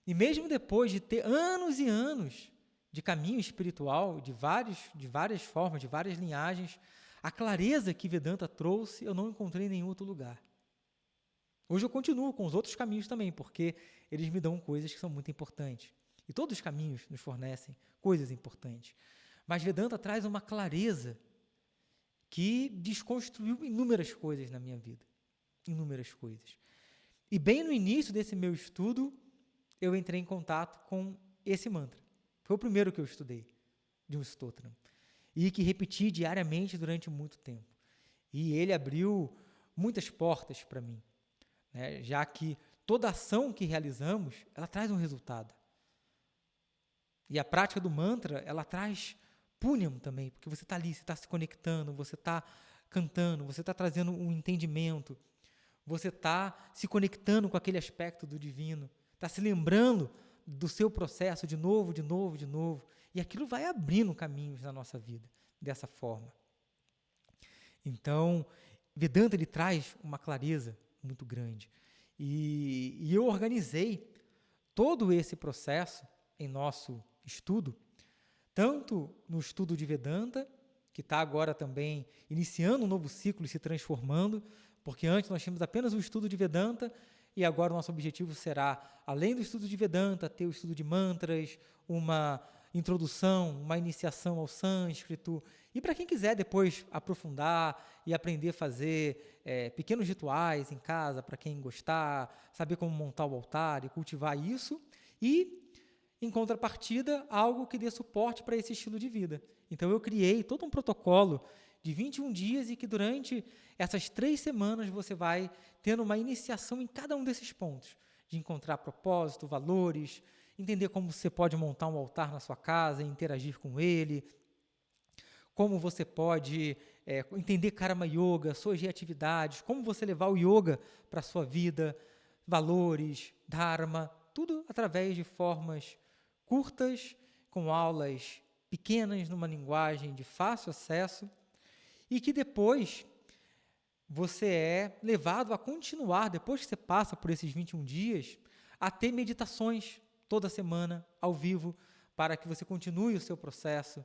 e mesmo depois de ter anos e anos de caminho espiritual, de várias formas, de várias linhagens, a clareza que Vedanta trouxe, eu não encontrei em nenhum outro lugar. Hoje eu continuo com os outros caminhos também, porque eles me dão coisas que são muito importantes. E todos os caminhos nos fornecem coisas importantes. Mas Vedanta traz uma clareza que desconstruiu inúmeras coisas na minha vida. Inúmeras coisas. E bem no início desse meu estudo, eu entrei em contato com esse mantra. Foi o primeiro que eu estudei, de um stotram. E que repeti diariamente durante muito tempo. E ele abriu muitas portas para mim, né? Já que toda ação que realizamos, ela traz um resultado. E a prática do mantra, ela traz punyam também, porque você está ali, você está se conectando, você está cantando, você está trazendo um entendimento, você está se conectando com aquele aspecto do divino, está se lembrando do seu processo de novo, de novo, de novo. E aquilo vai abrindo caminhos na nossa vida, dessa forma. Então, Vedanta, ele traz uma clareza muito grande. E eu organizei todo esse processo em nosso estudo, tanto no estudo de Vedanta, que está agora também iniciando um novo ciclo e se transformando, porque antes nós tínhamos apenas o estudo de Vedanta, e agora o nosso objetivo será, além do estudo de Vedanta, ter o estudo de mantras, uma introdução, uma iniciação ao sânscrito, e para quem quiser depois aprofundar e aprender a fazer pequenos rituais em casa, para quem gostar, saber como montar o altar e cultivar isso, e, em contrapartida, algo que dê suporte para esse estilo de vida. Então eu criei todo um protocolo de 21 dias, e que durante essas 3 semanas você vai tendo uma iniciação em cada um desses pontos, de encontrar propósito, valores, entender como você pode montar um altar na sua casa e interagir com ele, como você pode entender Karma Yoga, suas reatividades, como você levar o yoga para a sua vida, valores, dharma, tudo através de formas curtas, com aulas pequenas, numa linguagem de fácil acesso, e que depois você é levado a continuar, depois que você passa por esses 21 dias, a ter meditações toda semana, ao vivo, para que você continue o seu processo.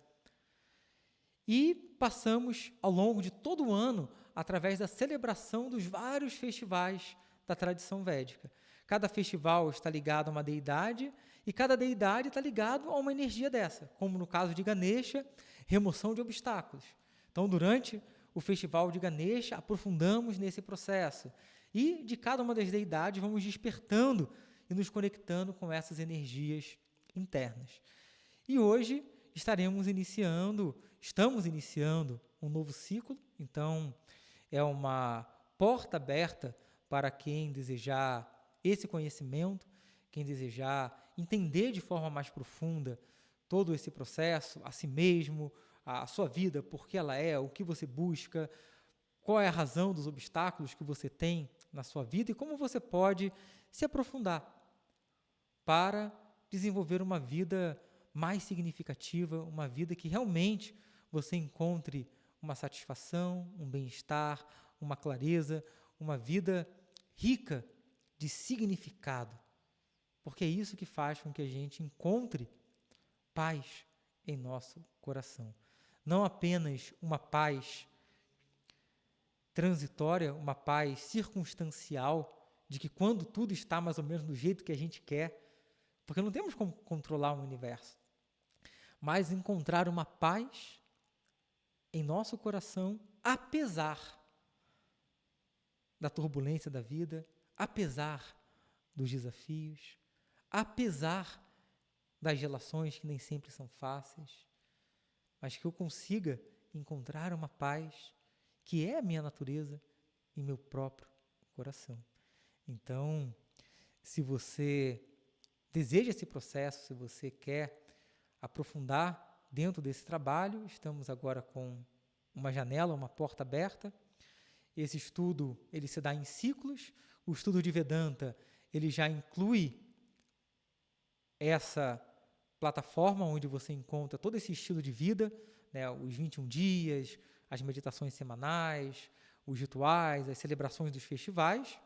E passamos, ao longo de todo o ano, através da celebração dos vários festivais da tradição védica. Cada festival está ligado a uma deidade, e cada deidade está ligado a uma energia dessa, como no caso de Ganesha, remoção de obstáculos. Então, durante o festival de Ganesha, aprofundamos nesse processo. E de cada uma das deidades vamos despertando e nos conectando com essas energias internas. E hoje estamos iniciando um novo ciclo, então é uma porta aberta para quem desejar esse conhecimento, quem desejar entender de forma mais profunda todo esse processo, a si mesmo, a sua vida, por que ela é, o que você busca, qual é a razão dos obstáculos que você tem na sua vida e como você pode se aprofundar para desenvolver uma vida mais significativa, uma vida que realmente você encontre uma satisfação, um bem-estar, uma clareza, uma vida rica de significado. Porque é isso que faz com que a gente encontre paz em nosso coração. Não apenas uma paz transitória, uma paz circunstancial, de que quando tudo está mais ou menos do jeito que a gente quer, porque não temos como controlar o universo, mas encontrar uma paz em nosso coração, apesar da turbulência da vida, apesar dos desafios, apesar das relações que nem sempre são fáceis, mas que eu consiga encontrar uma paz que é a minha natureza em meu próprio coração. Então, se você deseja esse processo, se você quer aprofundar dentro desse trabalho, estamos agora com uma janela, uma porta aberta. Esse estudo, ele se dá em ciclos. O estudo de Vedanta, ele já inclui essa plataforma onde você encontra todo esse estilo de vida, né, os 21 dias, as meditações semanais, os rituais, as celebrações dos festivais,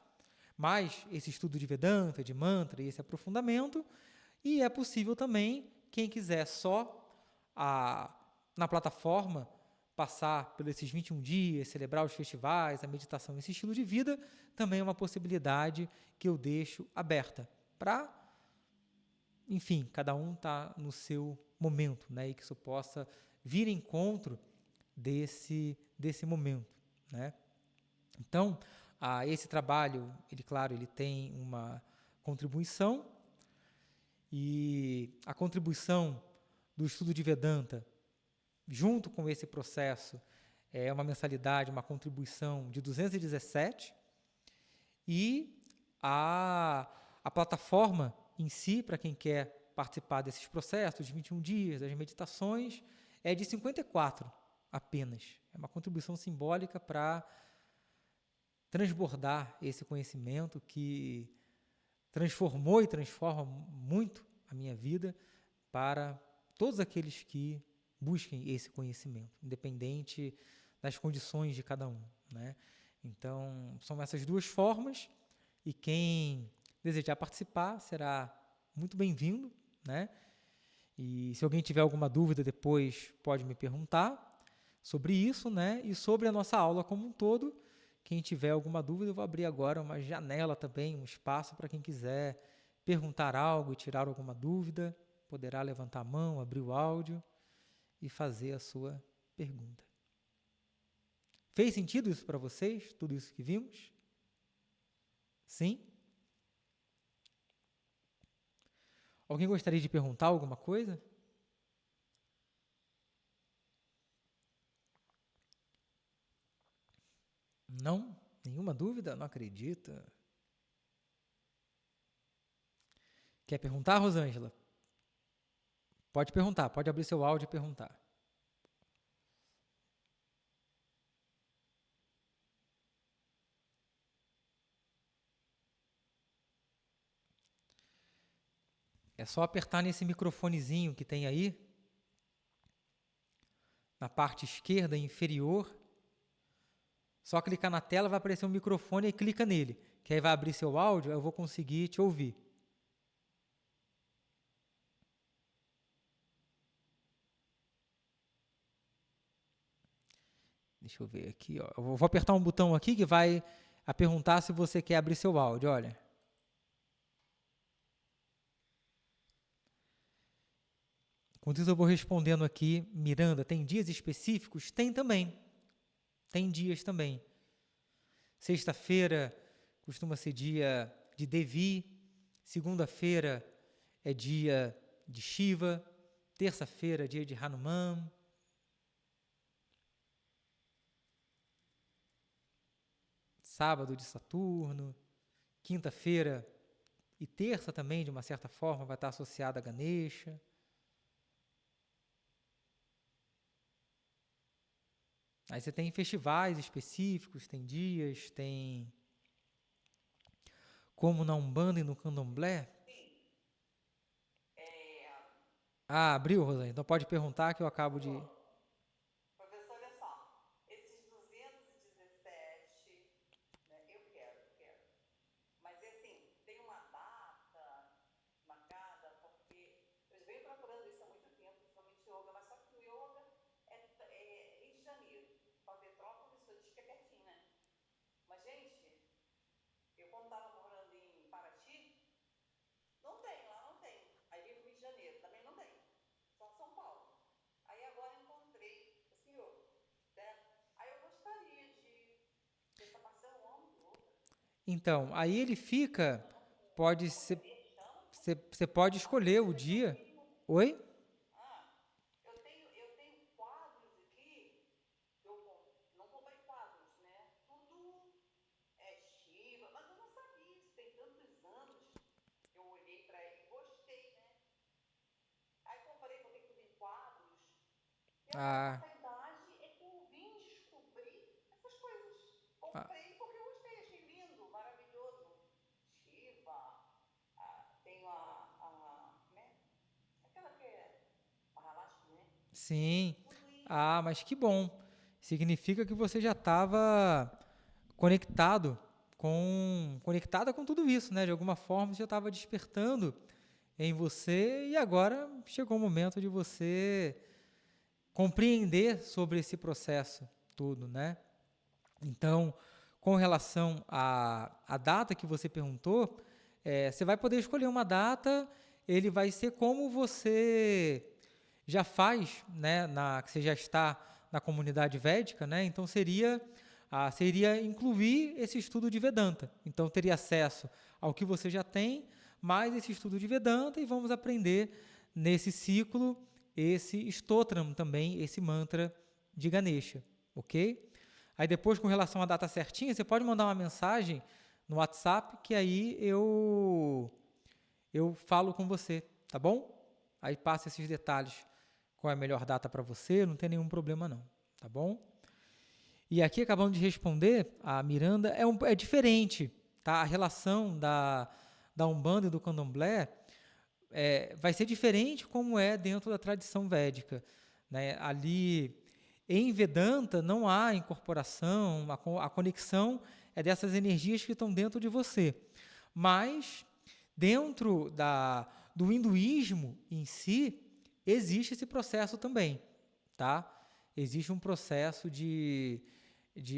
mais esse estudo de Vedanta, de mantra e esse aprofundamento. E é possível também, quem quiser só na plataforma passar por esses 21 dias, celebrar os festivais, a meditação, esse estilo de vida, também é uma possibilidade que eu deixo aberta para, enfim, cada um está no seu momento, né, e que isso possa vir em encontro desse momento, né? Então, esse trabalho, ele tem uma contribuição, e a contribuição do estudo de Vedanta, junto com esse processo, é uma mensalidade, uma contribuição de 217, e a plataforma em si, para quem quer participar desses processos, de 21 dias, das meditações, é de 54 apenas. É uma contribuição simbólica para transbordar esse conhecimento que transformou e transforma muito a minha vida, para todos aqueles que busquem esse conhecimento, independente das condições de cada um, né? Então, são essas duas formas, e quem desejar participar será muito bem-vindo, né? E se alguém tiver alguma dúvida depois, pode me perguntar sobre isso, né? E sobre a nossa aula como um todo. Quem tiver alguma dúvida, eu vou abrir agora uma janela também, um espaço para quem quiser perguntar algo e tirar alguma dúvida, poderá levantar a mão, abrir o áudio e fazer a sua pergunta. Fez sentido isso para vocês, tudo isso que vimos? Sim? Alguém gostaria de perguntar alguma coisa? Não? Nenhuma dúvida? Não acredito. Quer perguntar, Rosângela? Pode perguntar, pode abrir seu áudio e perguntar. É só apertar nesse microfonezinho que tem aí, na parte esquerda inferior. Só clicar na tela, vai aparecer um microfone e clica nele, que aí vai abrir seu áudio, eu vou conseguir te ouvir. Deixa eu ver aqui, ó. Eu vou apertar um botão aqui que vai perguntar se você quer abrir seu áudio, olha. Enquanto isso eu vou respondendo aqui, Miranda, tem dias específicos? Tem também. Tem dias também. Sexta-feira costuma ser dia de Devi, Segunda-feira é dia de Shiva. Terça-feira é dia de Hanuman. Sábado de Saturno. Quinta-feira e terça também, de uma certa forma, vai estar associada a Ganesha. Aí você tem festivais específicos, tem dias, tem... Como na Umbanda e no Candomblé. Ah, abriu, Rosane. Então pode perguntar que eu acabo de... Professor, olha só, esses 217, né, eu quero. Mas assim, tem uma data marcada, porque eu venho procurando isso há muito tempo, principalmente yoga, mas só que o yoga é Rio de Janeiro. Para Petrópolis, o senhor diz que é pertinho, né? Mas, gente, eu quando estava morando em Paraty, não tem, lá não tem. Aí vim para o Rio de Janeiro, também não tem. Só São Paulo. Aí agora encontrei o senhor, certo? Aí eu gostaria de essa parcela, eu amo yoga. Então, aí ele fica... Chama com. Pode Como que é ser... mesmo? Chama com. Você pode Ah, escolher deixa o eu ver se eu dia. tenho. Oi? Ah, eu tenho quadros aqui. Não comprei quadros, né? Tudo é Shiva, mas eu não sabia isso. Tem tantos anos que eu olhei para ele e gostei, né? Aí comprei, botei tudo em quadros. E agora, com Ah, essa idade, é que eu vim descobrir essas coisas. ah, Comprei porque eu gostei, achei lindo, maravilhoso. Shiva, tenho como é? Aquela que é Mahalashmi, né? sim. Tudo Ah, isso. mas que bom. Significa que você já estava conectado conectada com tudo isso, né? De alguma forma você já estava despertando em você e agora chegou o momento de você compreender sobre esse processo todo, né? Então, com relação à data que você perguntou, você vai poder escolher uma data, ele vai ser como você já faz, né, que você já está na comunidade védica, né? Então seria incluir esse estudo de Vedanta. Então teria acesso ao que você já tem, mais esse estudo de Vedanta e vamos aprender nesse ciclo esse stotram também, esse mantra de Ganesha, ok? Aí depois, com relação à data certinha, você pode mandar uma mensagem no WhatsApp que aí eu falo com você, tá bom? Aí passa esses detalhes, qual é a melhor data para você, não tem nenhum problema não, tá bom? E aqui, acabando de responder, a Miranda é diferente, tá? A relação da Umbanda e do Candomblé vai ser diferente como é dentro da tradição védica, né? Ali em Vedanta não há incorporação, a conexão é dessas energias que estão dentro de você. Mas dentro do hinduísmo em si, existe esse processo também, tá? Existe um processo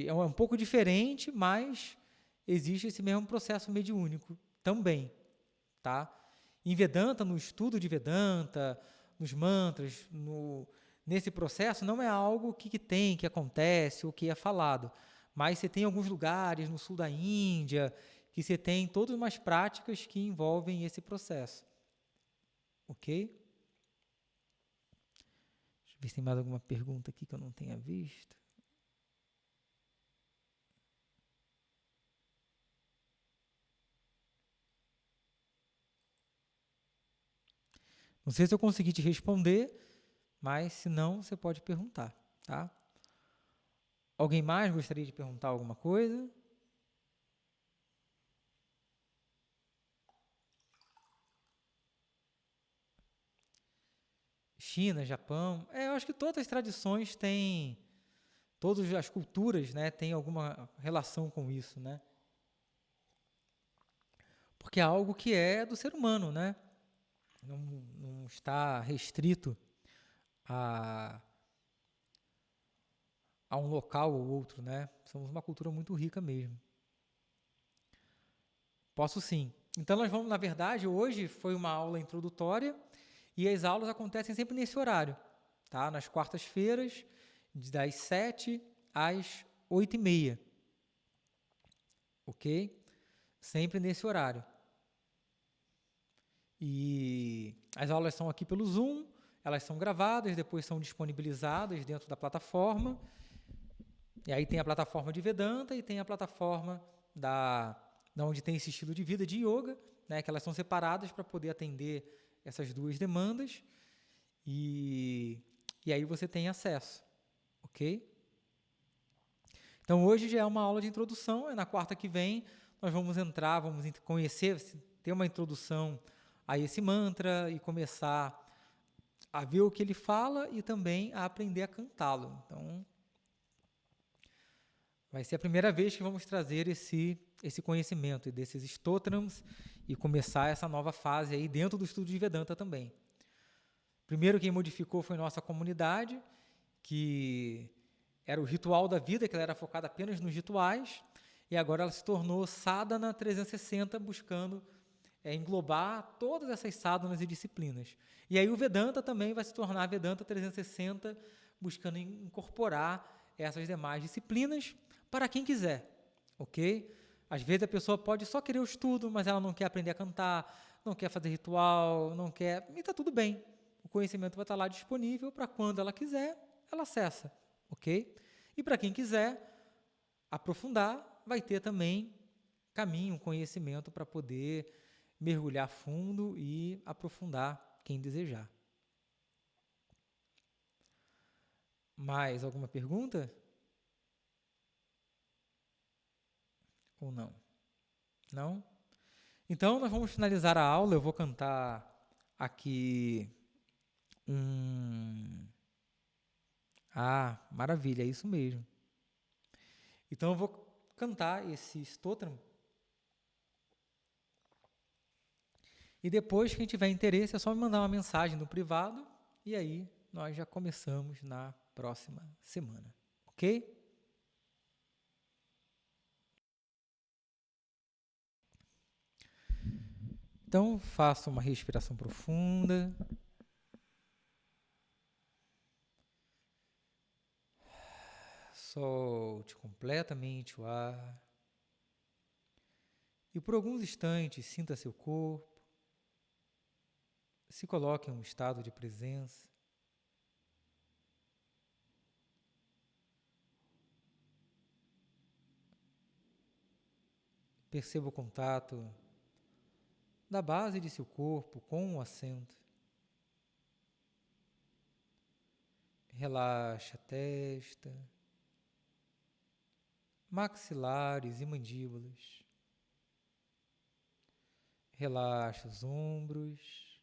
é um pouco diferente, mas existe esse mesmo processo mediúnico também, tá? Em Vedanta, no estudo de Vedanta, nos mantras, nesse processo, não é algo que acontece ou que é falado, mas você tem alguns lugares no sul da Índia que você tem todas umas práticas que envolvem esse processo, ok? Deixa eu ver se tem mais alguma pergunta aqui que eu não tenha visto. Não sei se eu consegui te responder, mas se não, você pode perguntar, tá? Alguém mais gostaria de perguntar alguma coisa? China, Japão. Eu acho que todas as tradições têm, todas as culturas, né, têm alguma relação com isso, né? Porque é algo que é do ser humano, né? Não, não está restrito a, a um local ou outro, né? Somos uma cultura muito rica mesmo. Posso sim. Então nós vamos, na verdade, hoje foi uma aula introdutória e as aulas acontecem sempre nesse horário, tá? Nas quartas-feiras, das 7 às 8h30, ok? Sempre nesse horário. E as aulas são aqui pelo Zoom, elas são gravadas, depois são disponibilizadas dentro da plataforma. E aí tem a plataforma de Vedanta e tem a plataforma da onde tem esse estilo de vida de yoga, né, que elas são separadas para poder atender essas duas demandas. E aí você tem acesso, ok? Então hoje já é uma aula de introdução, na quarta que vem nós vamos entrar, vamos conhecer, ter uma introdução a esse mantra e começar a ver o que ele fala e também a aprender a cantá-lo. Então, vai ser a primeira vez que vamos trazer esse conhecimento desses stotrams e começar essa nova fase aí dentro do estudo de Vedanta também. Primeiro quem modificou foi nossa comunidade, que era o ritual da vida, que ela era focada apenas nos rituais, e agora ela se tornou Sadhana 360, buscando englobar todas essas sadhanas e disciplinas. E aí o Vedanta também vai se tornar Vedanta 360, buscando incorporar essas demais disciplinas para quem quiser, ok? Às vezes a pessoa pode só querer o estudo, mas ela não quer aprender a cantar, não quer fazer ritual, não quer... E está tudo bem. O conhecimento vai estar lá disponível para quando ela quiser, ela acessa, ok? E para quem quiser aprofundar, vai ter também caminho, conhecimento para poder mergulhar fundo e aprofundar quem desejar. Mais alguma pergunta? Ou não? Não? Então, nós vamos finalizar a aula. Eu vou cantar aqui Ah, maravilha, é isso mesmo. Então, eu vou cantar esse stotram. E depois, quem tiver interesse, é só me mandar uma mensagem no privado. E aí, nós já começamos na próxima semana. Ok? Então, faça uma respiração profunda. Solte completamente o ar. E por alguns instantes, sinta seu corpo. Se coloque em um estado de presença. Perceba o contato da base de seu corpo com o assento. Relaxa a testa, maxilares e mandíbulas. Relaxa os ombros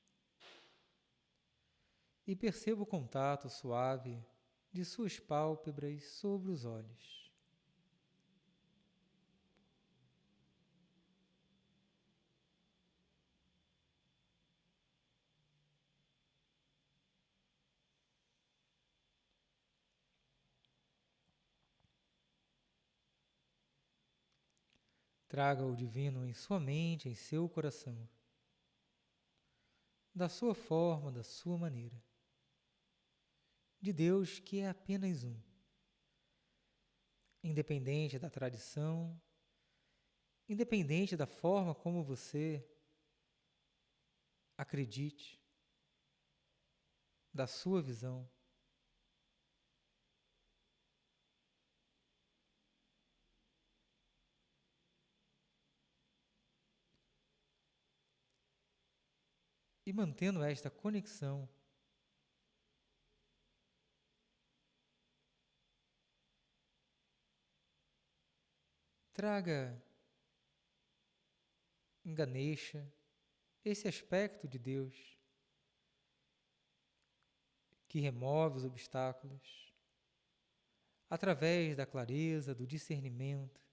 e perceba o contato suave de suas pálpebras sobre os olhos. Traga o divino em sua mente, em seu coração, da sua forma, da sua maneira. De Deus que é apenas um, independente da tradição, independente da forma como você acredite, da sua visão. E mantendo esta conexão, traga em Ganesha esse aspecto de Deus que remove os obstáculos através da clareza, do discernimento,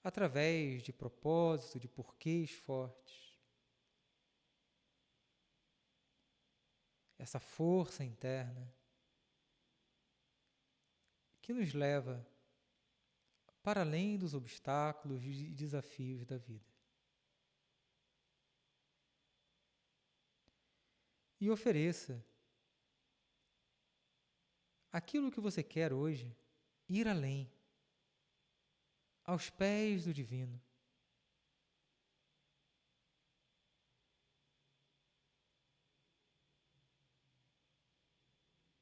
através de propósito, de porquês fortes. Essa força interna que nos leva para além dos obstáculos e desafios da vida. E ofereça aquilo que você quer hoje, ir além, aos pés do divino.